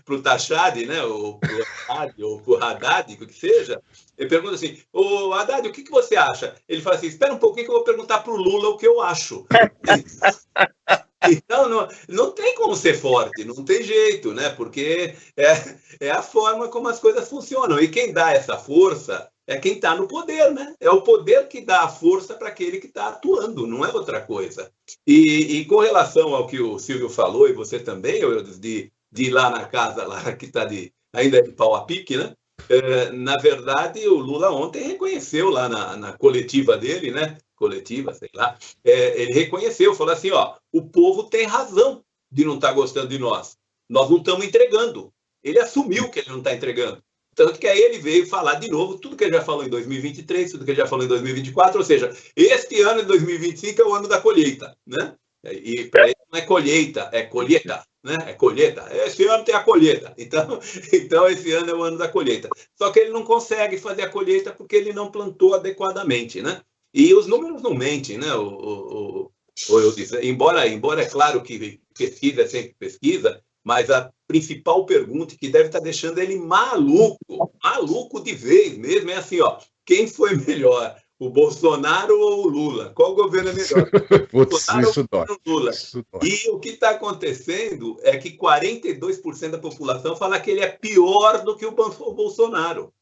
Pro Tachad, né? Ou pro Haddad, ou pro Haddad, o que seja. Ele pergunta assim: ô Haddad, o que você acha? Ele fala assim: espera um pouquinho que eu vou perguntar pro Lula o que eu acho. Então, não tem como ser forte, não tem jeito, né? Porque é a forma como as coisas funcionam. E quem dá essa força é quem está no poder, né? É o poder que dá a força para aquele que está atuando, não é outra coisa. E com relação ao que o Silvio falou, e você também, de ir lá na casa, lá que está ainda é de pau a pique, né? Na verdade, o Lula ontem reconheceu lá na coletiva dele, né? Coletiva, sei lá, ele reconheceu, falou assim, ó, o povo tem razão de não estar gostando de nós. Nós não estamos entregando. Ele assumiu que ele não está entregando. Tanto que aí ele veio falar de novo tudo que ele já falou em 2023, tudo que ele já falou em 2024, ou seja, este ano de 2025 é o ano da colheita, né? E para ele não é colheita, é colheita, né? É colheita. Esse ano tem a colheita. Então esse ano é o ano da colheita. Só que ele não consegue fazer a colheita porque ele não plantou adequadamente, né? E os números não mentem, né? Embora é claro que pesquisa é sempre pesquisa, mas principal pergunta que deve estar deixando ele maluco de vez mesmo, é assim, ó, quem foi melhor, o Bolsonaro ou o Lula? Qual governo é melhor? Putz, isso dói. Lula. E o que está acontecendo é que 42% da população fala que ele é pior do que o Bolsonaro.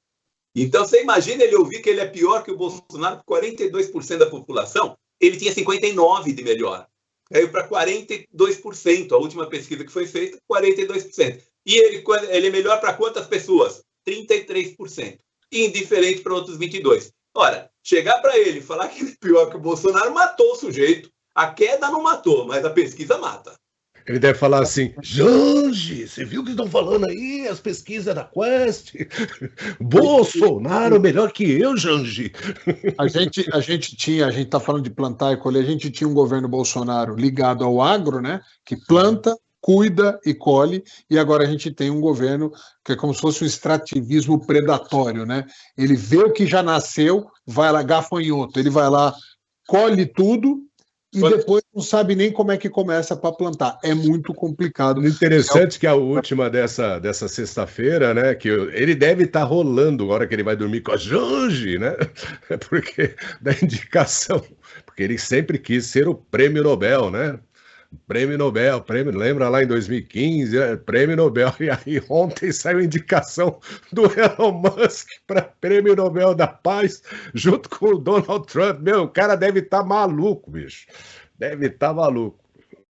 Então, você imagina ele ouvir que ele é pior que o Bolsonaro, 42% da população, ele tinha 59% de melhor. Caiu para 42%, a última pesquisa que foi feita, 42%. E ele é melhor para quantas pessoas? 33%. Indiferente para outros 22%. Ora, chegar para ele e falar que ele é pior que o Bolsonaro, matou o sujeito. A queda não matou, mas a pesquisa mata. Ele deve falar assim, Jange, você viu o que estão falando aí? As pesquisas da Quest? Bolsonaro melhor que eu, Jange. A gente está falando de plantar e colher, a gente tinha um governo Bolsonaro ligado ao agro, né? Que planta, cuida e colhe, e agora a gente tem um governo que é como se fosse um extrativismo predatório, né? Ele vê o que já nasceu, vai lá, gafanhoto, ele vai lá, colhe tudo, e depois não sabe nem como é que começa para plantar. É muito complicado. Interessante que a última dessa sexta-feira, né? Que ele deve estar rolando na hora que ele vai dormir com a Jange, né? Porque da indicação. Porque ele sempre quis ser o prêmio Nobel, né? Prêmio Nobel, lembra lá em 2015, Prêmio Nobel, e aí ontem saiu indicação do Elon Musk para Prêmio Nobel da Paz, junto com o Donald Trump. Meu, o cara deve estar maluco, bicho, deve estar maluco.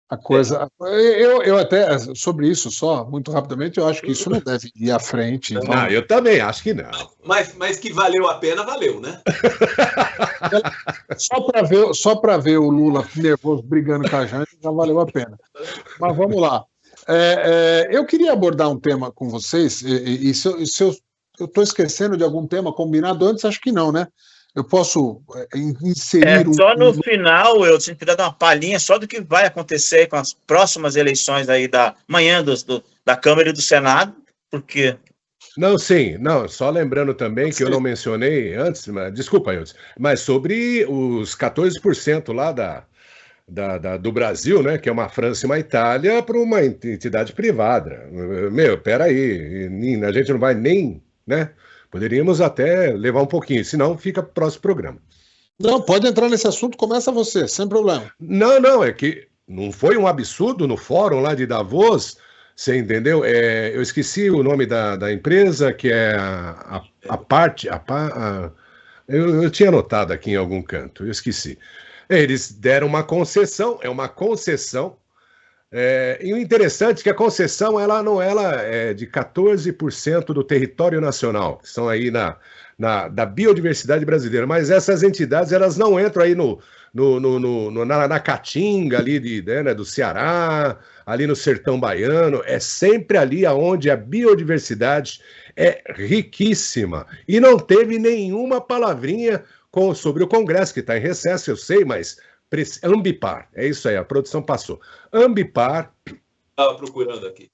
A coisa, eu até, sobre isso só, muito rapidamente, eu acho que isso não deve ir à frente. Então... Não, eu também acho que não. Mas que valeu a pena, valeu, né? Só para ver o Lula nervoso brigando com a Janja, já valeu a pena. Mas vamos lá. Eu queria abordar um tema com vocês, e se eu estou esquecendo de algum tema combinado antes, acho que não, né? Eu posso inserir só no final, eu queria dar uma palhinha só do que vai acontecer com as próximas eleições aí da manhã da Câmara e do Senado, porque... Não, sim, não, só lembrando também que eu não mencionei antes, desculpa, Eudes, mas sobre os 14% lá do Brasil, né, que é uma França e uma Itália, para uma entidade privada. Meu, peraí, a gente não vai nem, né? Poderíamos até levar um pouquinho, senão fica para o próximo programa. Não, pode entrar nesse assunto, começa você, sem problema. Não, é que não foi um absurdo no fórum lá de Davos, você entendeu? Eu esqueci o nome da empresa, que é eu tinha anotado aqui em algum canto, eu esqueci. Eles deram uma concessão, é uma concessão. E o interessante é que a concessão ela é de 14% do território nacional, que são aí da biodiversidade brasileira, mas essas entidades elas não entram aí na Caatinga ali né, do Ceará, ali no sertão baiano, é sempre ali onde a biodiversidade é riquíssima. E não teve nenhuma palavrinha sobre o Congresso, que está em recesso, eu sei, mas... Ambipar, é isso aí, a produção passou. Ambipar. Estava procurando aqui.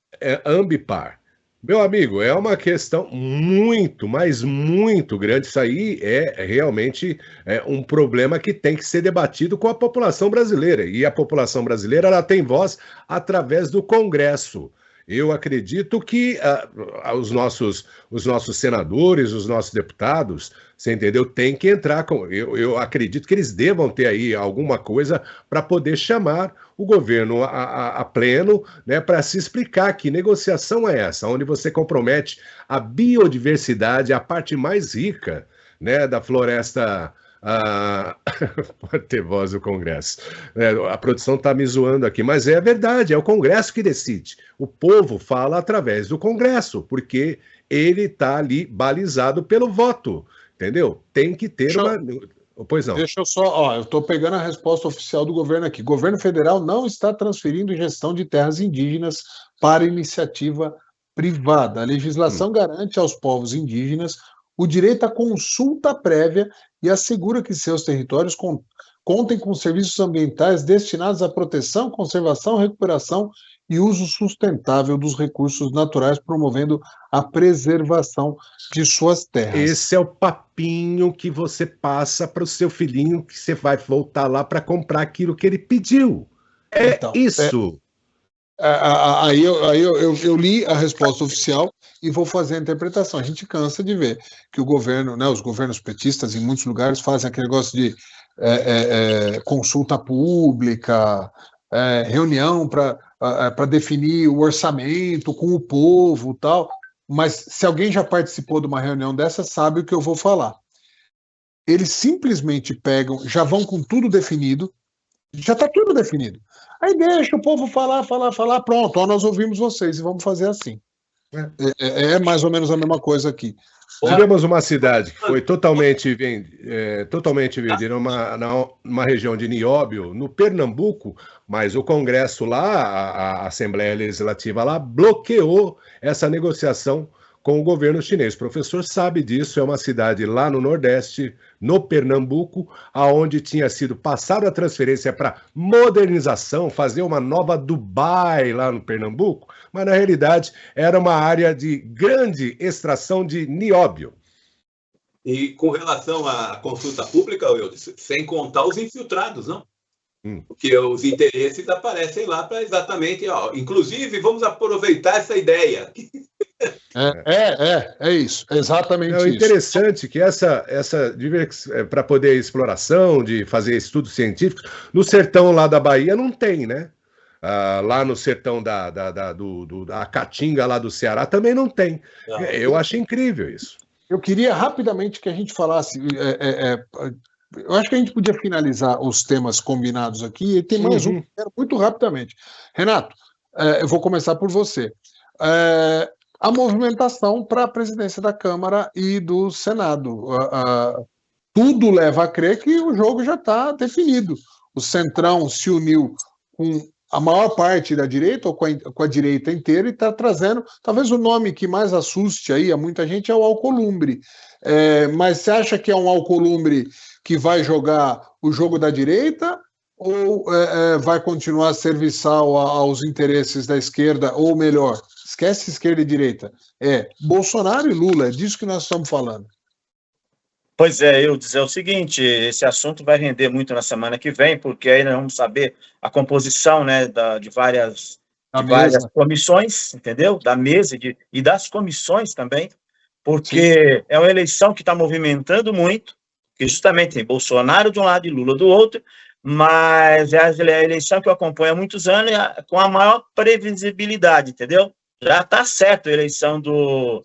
Ambipar. Meu amigo, é uma questão muito, mas muito grande. Isso aí é realmente um problema que tem que ser debatido com a população brasileira. E a população brasileira ela tem voz através do Congresso. Eu acredito que os nossos senadores, os nossos deputados, você entendeu, tem que entrar com... Eu acredito que eles devam ter aí alguma coisa para poder chamar o governo a pleno, né, para se explicar que negociação é essa, onde você compromete a biodiversidade, a parte mais rica, né, da floresta... Pode ter voz do Congresso. A produção está me zoando aqui, mas é verdade, é o Congresso que decide. O povo fala através do Congresso, porque ele está ali balizado pelo voto, entendeu? Tem que ter Pois não. Deixa eu só, eu estou pegando a resposta oficial do governo aqui. O governo federal não está transferindo gestão de terras indígenas para iniciativa privada. A legislação garante aos povos indígenas o direito à consulta prévia e assegura que seus territórios contem com serviços ambientais destinados à proteção, conservação, recuperação e uso sustentável dos recursos naturais, promovendo a preservação de suas terras. Esse é o papinho que você passa para o seu filhinho, que você vai voltar lá para comprar aquilo que ele pediu. Então, isso. Eu li a resposta oficial e vou fazer a interpretação. A gente cansa de ver que o governo, né, os governos petistas em muitos lugares fazem aquele negócio de consulta pública, reunião para definir o orçamento com o povo, tal. Mas se alguém já participou de uma reunião dessa, sabe o que eu vou falar. Eles simplesmente pegam, já vão com tudo definido, já está tudo definido. Aí deixa o povo falar, pronto, ó, nós ouvimos vocês e vamos fazer assim. É mais ou menos a mesma coisa aqui. Tivemos uma cidade que foi totalmente vendida numa região de Nióbio, no Pernambuco, mas o Congresso lá, a Assembleia Legislativa lá, bloqueou essa negociação com o governo chinês. O professor sabe disso, é uma cidade lá no Nordeste, no Pernambuco, aonde tinha sido passada a transferência para modernização, fazer uma nova Dubai lá no Pernambuco, mas na realidade era uma área de grande extração de nióbio. E com relação à consulta pública, eu disse, sem contar os infiltrados, não? Porque os interesses aparecem lá para exatamente, inclusive vamos aproveitar essa ideia. É isso, exatamente isso. É interessante que essa para poder exploração, de fazer estudos científicos, no sertão lá da Bahia não tem, né? Lá no sertão da Caatinga, lá do Ceará, também não tem. Eu acho incrível isso. Eu queria rapidamente que a gente falasse. Eu acho que a gente podia finalizar os temas combinados aqui, e tem mais um, muito rapidamente. Renato, eu vou começar por você. A movimentação para a presidência da Câmara e do Senado. Tudo leva a crer que o jogo já está definido. O Centrão se uniu com a maior parte da direita, ou com a direita inteira, e está trazendo, talvez o nome que mais assuste aí a muita gente é o Alcolumbre. Mas você acha que é um Alcolumbre que vai jogar o jogo da direita, ou vai continuar serviçal aos interesses da esquerda, ou melhor, esquece esquerda e direita, Bolsonaro e Lula, é disso que nós estamos falando. Pois eu dizer o seguinte, esse assunto vai render muito na semana que vem, porque aí nós vamos saber a composição, né, de várias comissões, entendeu? Da mesa e das comissões também, porque sim, é uma eleição que está movimentando muito, que justamente tem Bolsonaro de um lado e Lula do outro, mas é a eleição que eu acompanho há muitos anos com a maior previsibilidade, entendeu? Já está certo a eleição do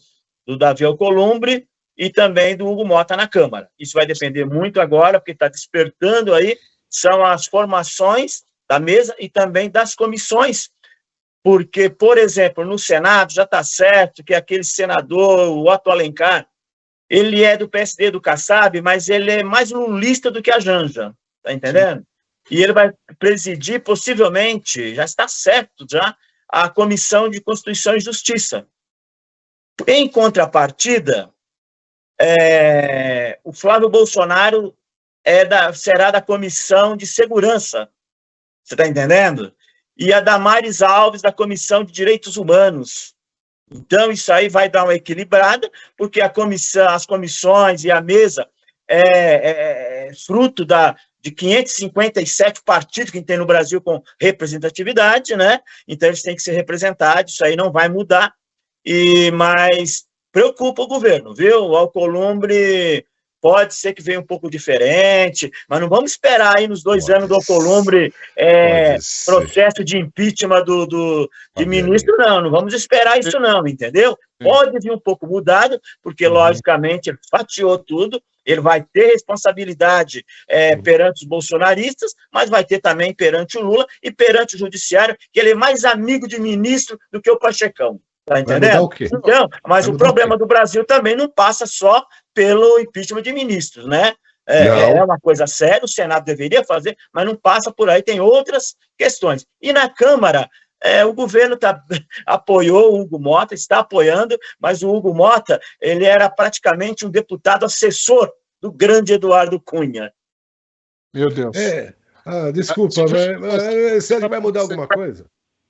Davi Alcolumbre e também do Hugo Motta na Câmara. Isso vai depender muito agora, porque está despertando aí, são as formações da mesa e também das comissões, porque, por exemplo, no Senado já está certo que aquele senador, o Otto Alencar, ele é do PSD, do Kassab, mas ele é mais lulista do que a Janja, tá entendendo? Sim. E ele vai presidir, possivelmente, já está certo, já, a Comissão de Constituição e Justiça. Em contrapartida, o Flávio Bolsonaro será da Comissão de Segurança, você está entendendo? E a Damares Alves da Comissão de Direitos Humanos. Então, isso aí vai dar uma equilibrada, porque as comissões e a mesa é fruto de 557 partidos que tem no Brasil com representatividade, né? Então, eles têm que ser representados, isso aí não vai mudar, mas preocupa o governo, viu? O Alcolumbre pode ser que venha um pouco diferente, mas não vamos esperar aí nos 2 anos do Alcolumbre processo de impeachment de ministro, não vamos esperar isso não, entendeu? Pode vir um pouco mudado, porque logicamente ele fatiou tudo, ele vai ter responsabilidade perante os bolsonaristas, mas vai ter também perante o Lula e perante o judiciário, que ele é mais amigo de ministro do que o Pachecão. Tá entendendo? Então, mas o problema do Brasil também não passa só pelo impeachment de ministros, né? É uma coisa séria, o Senado deveria fazer, mas não passa por aí, tem outras questões. E na Câmara, o governo apoiou o Hugo Motta, está apoiando, mas o Hugo Motta, ele era praticamente um deputado assessor do grande Eduardo Cunha. Meu Deus. Desculpa, mas você vai mudar alguma coisa?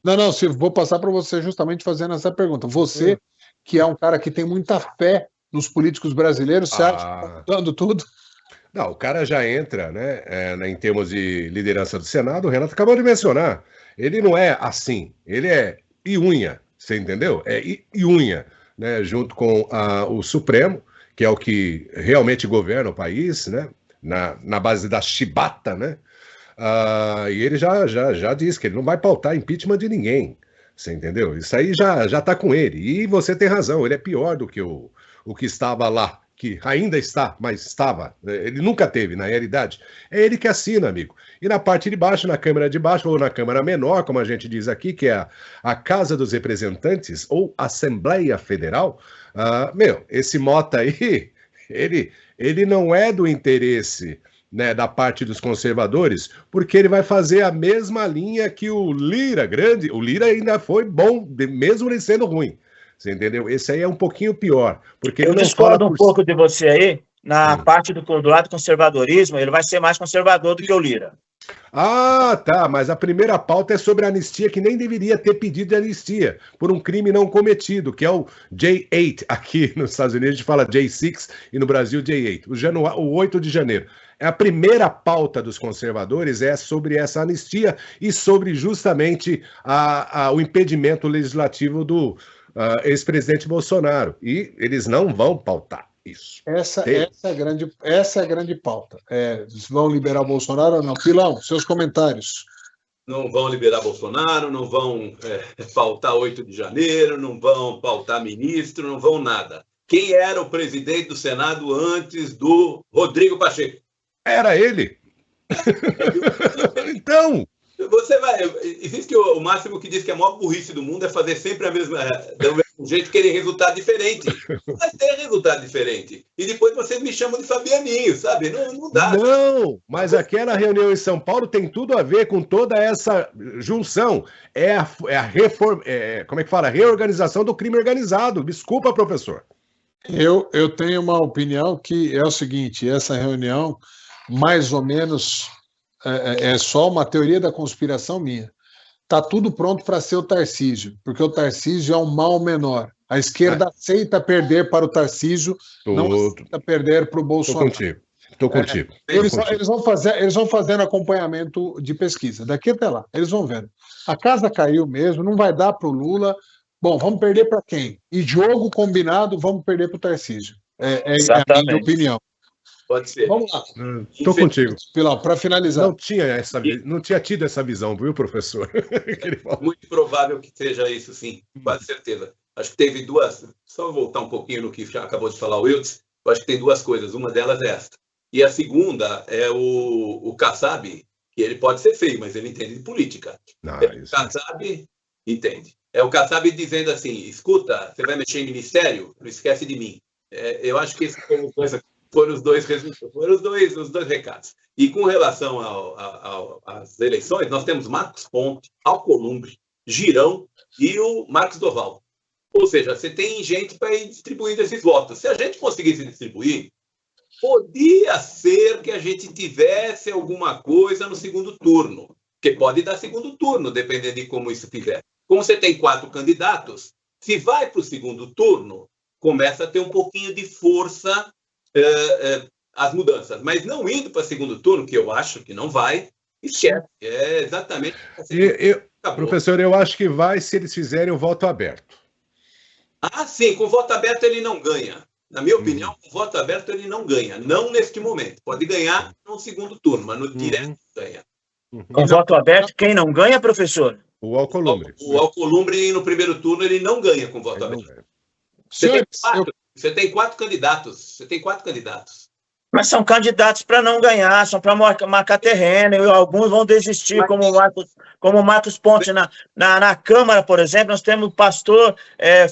Não, Silvio, vou passar para você justamente fazendo essa pergunta. Você, que é um cara que tem muita fé nos políticos brasileiros, você acha que está mudando tudo? Não, o cara já entra, né, em termos de liderança do Senado, o Renato acabou de mencionar. Ele não é assim, ele é iunha, você entendeu? É iunha, né, junto com o Supremo, que é o que realmente governa o país, né, na base da chibata, né? E ele já disse que ele não vai pautar impeachment de ninguém, você entendeu? Isso aí já tá com ele. E você tem razão, ele é pior do que o que estava lá, que ainda está, mas estava. Ele nunca teve, na realidade. É ele que assina, amigo. E na parte de baixo, na Câmara de baixo, ou na Câmara menor, como a gente diz aqui, que é a Casa dos Representantes, ou Assembleia Federal, esse Mota aí, ele não é do interesse, né, da parte dos conservadores, porque ele vai fazer a mesma linha que o Lira, o Lira ainda foi bom, mesmo ele sendo ruim. Você entendeu? Esse aí é um pouquinho pior. Porque eu discordo um pouco de você aí, na parte do lado do conservadorismo, ele vai ser mais conservador do que o Lira. Tá, mas a primeira pauta é sobre a anistia, que nem deveria ter pedido de anistia, por um crime não cometido, que é o J8, aqui nos Estados Unidos a gente fala J6 e no Brasil J8, o 8 de janeiro. A primeira pauta dos conservadores é sobre essa anistia e sobre justamente o impedimento legislativo do ex-presidente Bolsonaro. E eles não vão pautar isso. Essa é a grande pauta. Vão liberar o Bolsonaro ou não? Pilão, seus comentários. Não vão liberar Bolsonaro, não vão pautar 8 de janeiro, não vão pautar ministro, não vão nada. Quem era o presidente do Senado antes do Rodrigo Pacheco? Era ele. Então... Existe o máximo que diz que a maior burrice do mundo é fazer sempre do mesmo jeito, querer resultado diferente. Vai ter resultado diferente. E depois vocês me chamam de Fabianinho, sabe? Não dá. Não, mas aquela reunião em São Paulo tem tudo a ver com toda essa junção. É a reforma, como é que fala? Reorganização do crime organizado. Desculpa, professor. Eu tenho uma opinião que é o seguinte: essa reunião, mais ou menos, é só uma teoria da conspiração minha. Está tudo pronto para ser o Tarcísio, porque o Tarcísio é um mal menor. A esquerda aceita perder para o Tarcísio, não aceita perder para o Bolsonaro. Estou contigo. Eles vão fazendo acompanhamento de pesquisa. Daqui até lá, eles vão vendo. A casa caiu mesmo, não vai dar para o Lula. Bom, vamos perder para quem? E jogo combinado, vamos perder para o Tarcísio. É a minha opinião. Pode ser. Vamos lá. Estou contigo. Pilão, para finalizar. Não tinha tido essa visão, viu, professor? Muito provável que seja isso, sim. Quase certeza. Acho que teve duas... Só voltar um pouquinho no que já acabou de falar o Wiltz. Eu acho que tem duas coisas. Uma delas é esta. E a segunda é o Kassab, que ele pode ser feio, mas ele entende de política. O Kassab entende. É o Kassab dizendo assim, escuta, você vai mexer em ministério? Não esquece de mim. Eu acho que esses foram os dois recados. E com relação às eleições, nós temos Marcos Pontes, Alcolumbre, Girão e o Marcos Doval. Ou seja, você tem gente para ir distribuindo esses votos. Se a gente conseguisse distribuir, podia ser que a gente tivesse alguma coisa no segundo turno. Porque pode dar segundo turno, dependendo de como isso tiver. Como você tem 4 candidatos, se vai para o segundo turno, começa a ter um pouquinho de força as mudanças. Mas não indo para o segundo turno, que eu acho que não vai, esquece. É exatamente assim. Professor, eu acho que vai se eles fizerem o voto aberto. Sim, com voto aberto ele não ganha. Na minha opinião, com voto aberto ele não ganha. Não neste momento. Pode ganhar no segundo turno, mas no direto ganha. Com voto aberto, quem não ganha, professor? O Alcolumbre. O Alcolumbre, no primeiro turno, ele não ganha com voto aberto. Você tem 4 candidatos. Mas são candidatos para não ganhar, são para marcar terreno, e alguns vão desistir, como o Marcos Pontes. Na Câmara, por exemplo, nós temos o pastor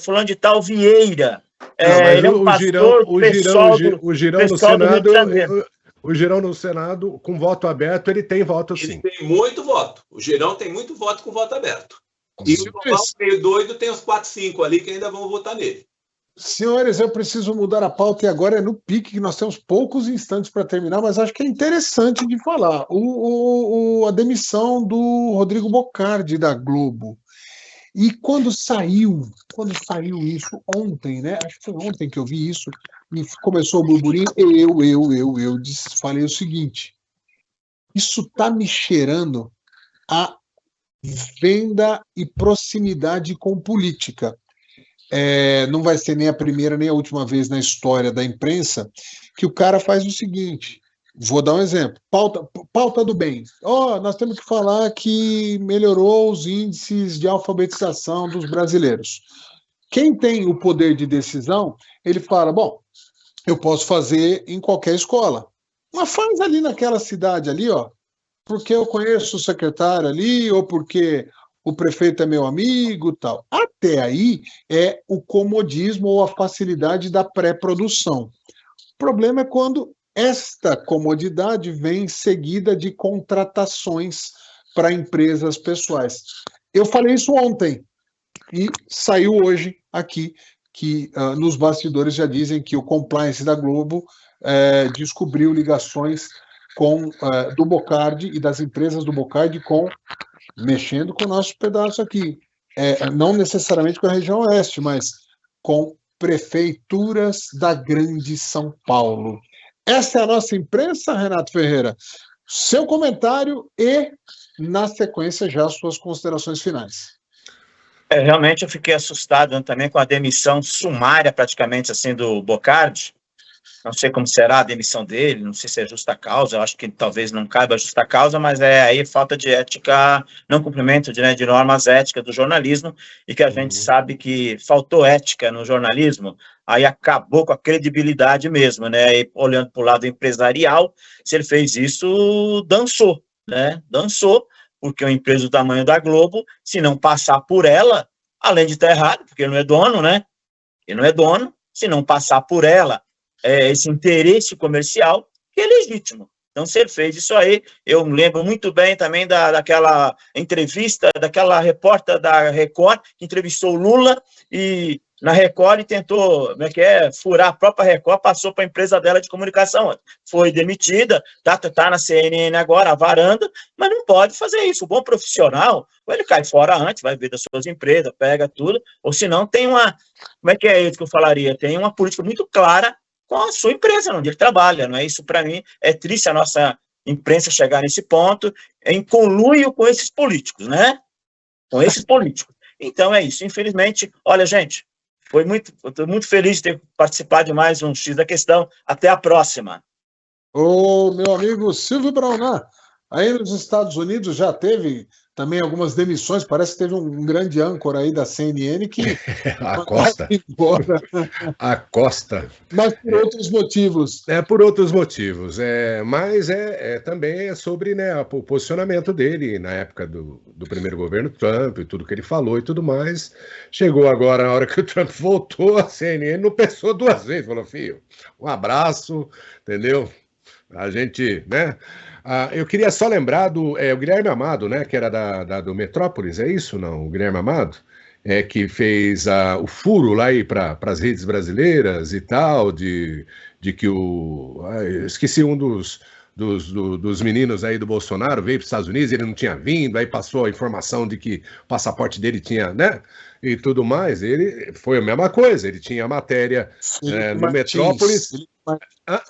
fulano de tal Vieira. Ele é um pastor pessoal do Senado. O Girão no Senado, com voto aberto, ele tem voto sim. Ele tem muito voto. O Girão tem muito voto com voto aberto. E o Doval, meio doido, tem uns 4, 5 ali que ainda vão votar nele. Senhores, eu preciso mudar a pauta e agora é no pique, que nós temos poucos instantes para terminar, mas acho que é interessante de falar. A demissão do Rodrigo Bocardi da Globo. E quando saiu isso ontem, né? Acho que foi ontem que eu vi isso, e começou o burburinho, eu falei o seguinte: isso está me cheirando a venda e proximidade com política. Não vai ser nem a primeira nem a última vez na história da imprensa que o cara faz o seguinte. Vou dar um exemplo. Pauta do bem. Nós temos que falar que melhorou os índices de alfabetização dos brasileiros. Quem tem o poder de decisão, ele fala, bom, eu posso fazer em qualquer escola. Mas faz ali naquela cidade ali, porque eu conheço o secretário ali, ou porque o prefeito é meu amigo, tal. Até aí é o comodismo ou a facilidade da pré-produção. O problema é quando esta comodidade vem seguida de contratações para empresas pessoais. Eu falei isso ontem e saiu hoje aqui que nos bastidores já dizem que o compliance da Globo descobriu ligações do Bocardi e das empresas do Bocardi mexendo com o nosso pedaço aqui. Não necessariamente com a região oeste, mas com prefeituras da grande São Paulo. Essa é a nossa imprensa, Renato Ferreira. Seu comentário e, na sequência, já as suas considerações finais. Realmente eu fiquei assustado também com a demissão sumária, praticamente, assim, do Bocardi. Não sei como será a demissão dele, não sei se é justa causa, eu acho que talvez não caiba justa causa, mas aí falta de ética, não cumprimento de normas éticas do jornalismo, e que a gente sabe que faltou ética no jornalismo, aí acabou com a credibilidade mesmo, né? E olhando para o lado empresarial, se ele fez isso, dançou, né? Dançou, porque uma empresa do tamanho da Globo, se não passar por ela, além de estar errado, porque ele não é dono, né? Ele não é dono, se não passar por ela, esse interesse comercial, que é legítimo. Então, se ele fez isso aí, eu me lembro muito bem também daquela entrevista, daquela repórter da Record, que entrevistou o Lula e na Record e tentou, furar a própria Record, passou para a empresa dela de comunicação. Foi demitida, tá na CNN agora, a varanda, mas não pode fazer isso. O bom profissional, ou ele cai fora antes, vai ver das suas empresas, pega tudo, ou senão tem uma, isso que eu falaria? Tem uma política muito clara com a sua empresa, onde ele trabalha, não é isso? Para mim, é triste a nossa imprensa chegar nesse ponto, em conluio com esses políticos, né? Com esses políticos. Então, é isso. Infelizmente, olha, gente, estou muito feliz de ter participado de mais um X da Questão. Até a próxima. Meu amigo Silvio Braunar, aí nos Estados Unidos já teve também algumas demissões, parece que teve um grande âncora aí da CNN que Acosta. Acosta. Mas por outros motivos. Por outros motivos. Mas também é sobre, né, o posicionamento dele na época do primeiro governo Trump e tudo que ele falou e tudo mais. Chegou agora, na hora que o Trump voltou, a CNN não pensou duas vezes. Falou, filho, um abraço, entendeu? A gente, né? Eu queria só lembrar do o Guilherme Amado, né? Que era do Metrópolis, é isso? Não? O Guilherme Amado? Que fez o furo lá para as redes brasileiras e tal, de que esqueci um dos meninos aí do Bolsonaro, veio para os Estados Unidos, ele não tinha vindo, aí passou a informação de que o passaporte dele tinha, né? E tudo mais. Ele foi a mesma coisa, ele tinha a matéria no Metrópolis.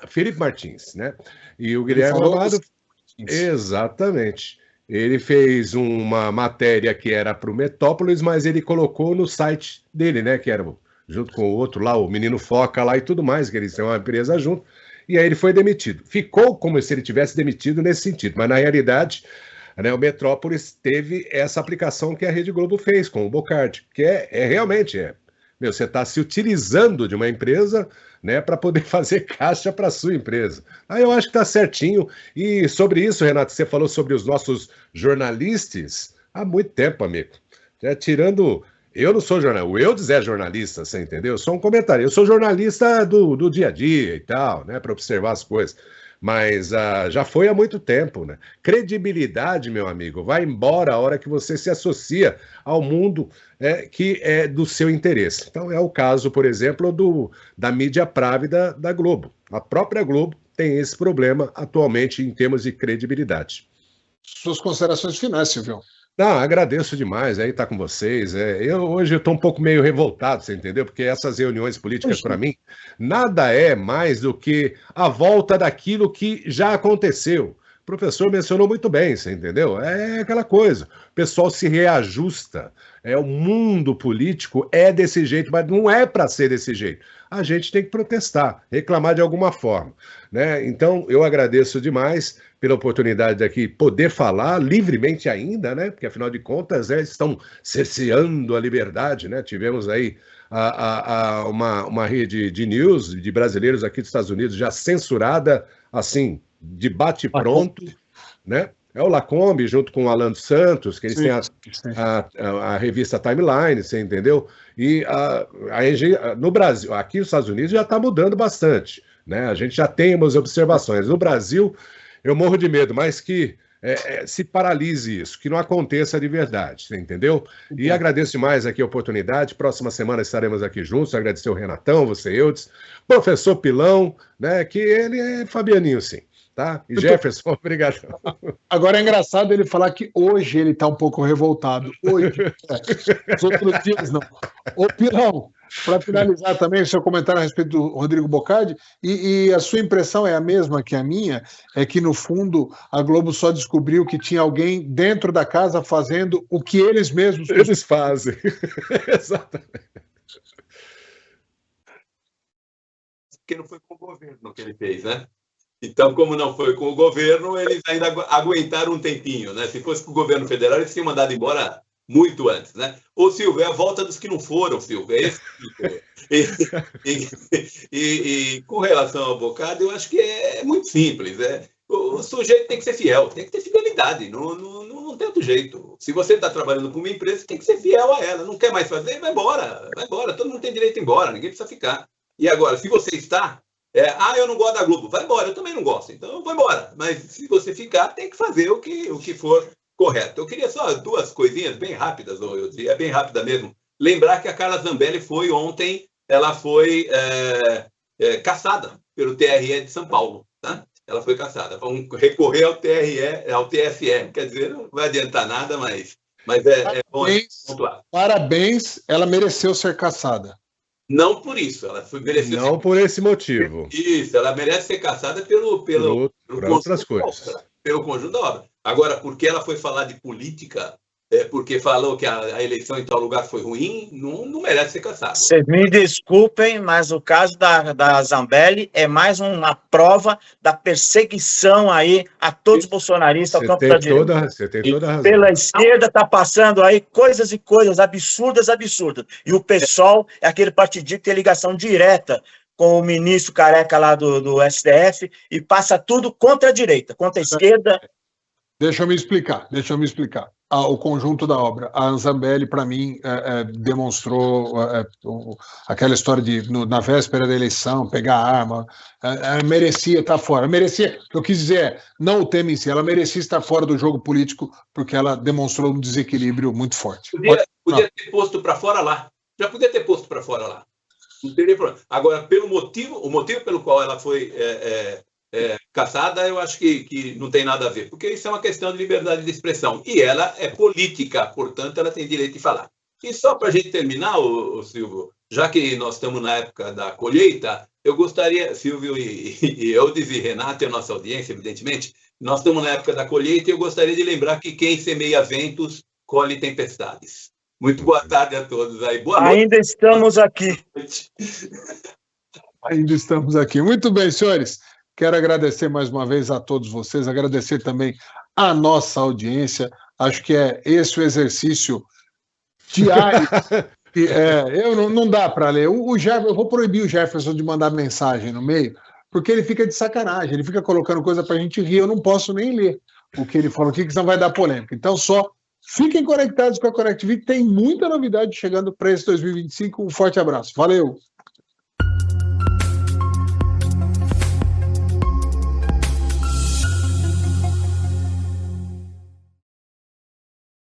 Felipe Martins, né? E o Guilherme Amado. Exatamente. Ele fez uma matéria que era para o Metrópolis, mas ele colocou no site dele, né? Que era junto com o outro lá, o Menino Foca lá e tudo mais, que eles têm uma empresa junto. E aí ele foi demitido. Ficou como se ele tivesse demitido nesse sentido, mas na realidade, né, o Metrópolis teve essa aplicação que a Rede Globo fez com o Bocardi, que realmente você está se utilizando de uma empresa, né, para poder fazer caixa para a sua empresa. Aí eu acho que está certinho. E sobre isso, Renato, você falou sobre os nossos jornalistas há muito tempo, amigo. Tirando... Eu não sou jornalista, o Eudes é jornalista, você entendeu? Eu sou um comentarista, eu sou jornalista do dia a dia e tal, né, para observar as coisas. Mas já foi há muito tempo, né? Credibilidade, meu amigo, vai embora a hora que você se associa ao mundo que é do seu interesse. Então é o caso, por exemplo, da mídia právida da Globo. A própria Globo tem esse problema atualmente em termos de credibilidade. Suas considerações finais, Silvio. Não, agradeço demais aí estar com vocês. Hoje eu estou um pouco meio revoltado, você entendeu? Porque essas reuniões políticas, para mim, nada é mais do que a volta daquilo que já aconteceu. O professor mencionou muito bem, você entendeu? É aquela coisa. O pessoal se reajusta. O mundo político é desse jeito, mas não é para ser desse jeito. A gente tem que protestar, reclamar de alguma forma, né? Então, eu agradeço demais pela oportunidade de aqui poder falar livremente ainda, né? Porque, afinal de contas, estão cerceando a liberdade, né? Tivemos aí uma rede de news de brasileiros aqui dos Estados Unidos já censurada, assim, de bate-pronto, né? É o Lacombe, junto com o Alan dos Santos, que eles têm a revista Timeline, você entendeu? E no Brasil, aqui nos Estados Unidos já está mudando bastante, né? A gente já tem umas observações. No Brasil, eu morro de medo, mas que se paralise isso, que não aconteça de verdade, você entendeu? E agradeço demais aqui a oportunidade. Próxima semana estaremos aqui juntos. Agradecer o Renatão, você, Eudes, professor Pilão, né? Que ele é fabianinho, sim. Tá? E Jefferson, obrigado. Agora é engraçado ele falar que hoje ele está um pouco revoltado. Hoje. Os outros dias não. Ô, Pilão, para finalizar também o seu comentário a respeito do Rodrigo Bocardi, e a sua impressão é a mesma que a minha, é que no fundo a Globo só descobriu que tinha alguém dentro da casa fazendo o que eles mesmos fazem. Exatamente. Porque não foi com o governo que ele fez, né? Então, como não foi com o governo, eles ainda aguentaram um tempinho, né? Se fosse com o governo federal, eles tinham mandado embora muito antes, né? Ô, Silvio, é a volta dos que não foram, Silvio. É esse e com relação ao Bocardi, eu acho que é muito simples. O sujeito tem que ser fiel, tem que ter fidelidade, não tem outro jeito. Se você está trabalhando com uma empresa, tem que ser fiel a ela. Não quer mais fazer? Vai embora. Todo mundo tem direito a ir embora, ninguém precisa ficar. E agora, se você está... eu não gosto da Globo. Vai embora, eu também não gosto, então eu vou embora. Mas se você ficar, tem que fazer o que for correto. Eu queria só duas coisinhas bem rápidas, eu diria, bem rápida mesmo. Lembrar que a Carla Zambelli foi ontem, ela foi cassada pelo TRE de São Paulo. Tá? Ela foi cassada. Vão recorrer ao TSE. Quer dizer, não vai adiantar nada, mas é bom pontuar. Parabéns, ela mereceu ser cassada. Não por isso, ela mereceu não por esse motivo. Isso, ela merece ser cassada pelo outras coisas. Pelo conjunto da obra. Agora, porque ela foi falar de política, porque falou que a eleição em tal lugar foi ruim, não merece ser cassada. Vocês me desculpem, mas o caso da Zambelli é mais uma prova da perseguição aí a todos os bolsonaristas ao campo da direita. Você tem toda a razão. Pela esquerda está passando aí coisas e coisas absurdas. E o PSOL é aquele partidinho que tem ligação direta com o ministro careca lá do STF e passa tudo contra a direita, contra a esquerda. Deixa eu me explicar. O conjunto da obra. A Zambelli, para mim, demonstrou aquela história de, na véspera da eleição, pegar a arma. Ela merecia estar fora. O que eu quis dizer não o tema em si, ela merecia estar fora do jogo político porque ela demonstrou um desequilíbrio muito forte. Podia ter posto para fora lá. Já podia ter posto para fora lá. Não teria problema. Agora, o motivo pelo qual ela foi cassada, eu acho que não tem nada a ver, porque isso é uma questão de liberdade de expressão. E ela é política, portanto, ela tem direito de falar. E só para a gente terminar, Silvio, já que nós estamos na época da colheita, eu gostaria, Silvio e Eudes e Renato e a nossa audiência, evidentemente, nós estamos na época da colheita e eu gostaria de lembrar que quem semeia ventos, colhe tempestades. Muito boa tarde a todos aí. Boa noite. Ainda estamos aqui. Ainda estamos aqui. Muito bem, senhores. Quero agradecer mais uma vez a todos vocês, agradecer também a nossa audiência. Acho que é esse o exercício diário. Não dá para ler. Eu vou proibir o Jefferson de mandar mensagem no meio, porque ele fica de sacanagem, ele fica colocando coisa para a gente rir. Eu não posso nem ler o que ele falou aqui, que senão vai dar polêmica. Então, só fiquem conectados com a Connect TV. Tem muita novidade chegando para esse 2025. Um forte abraço. Valeu!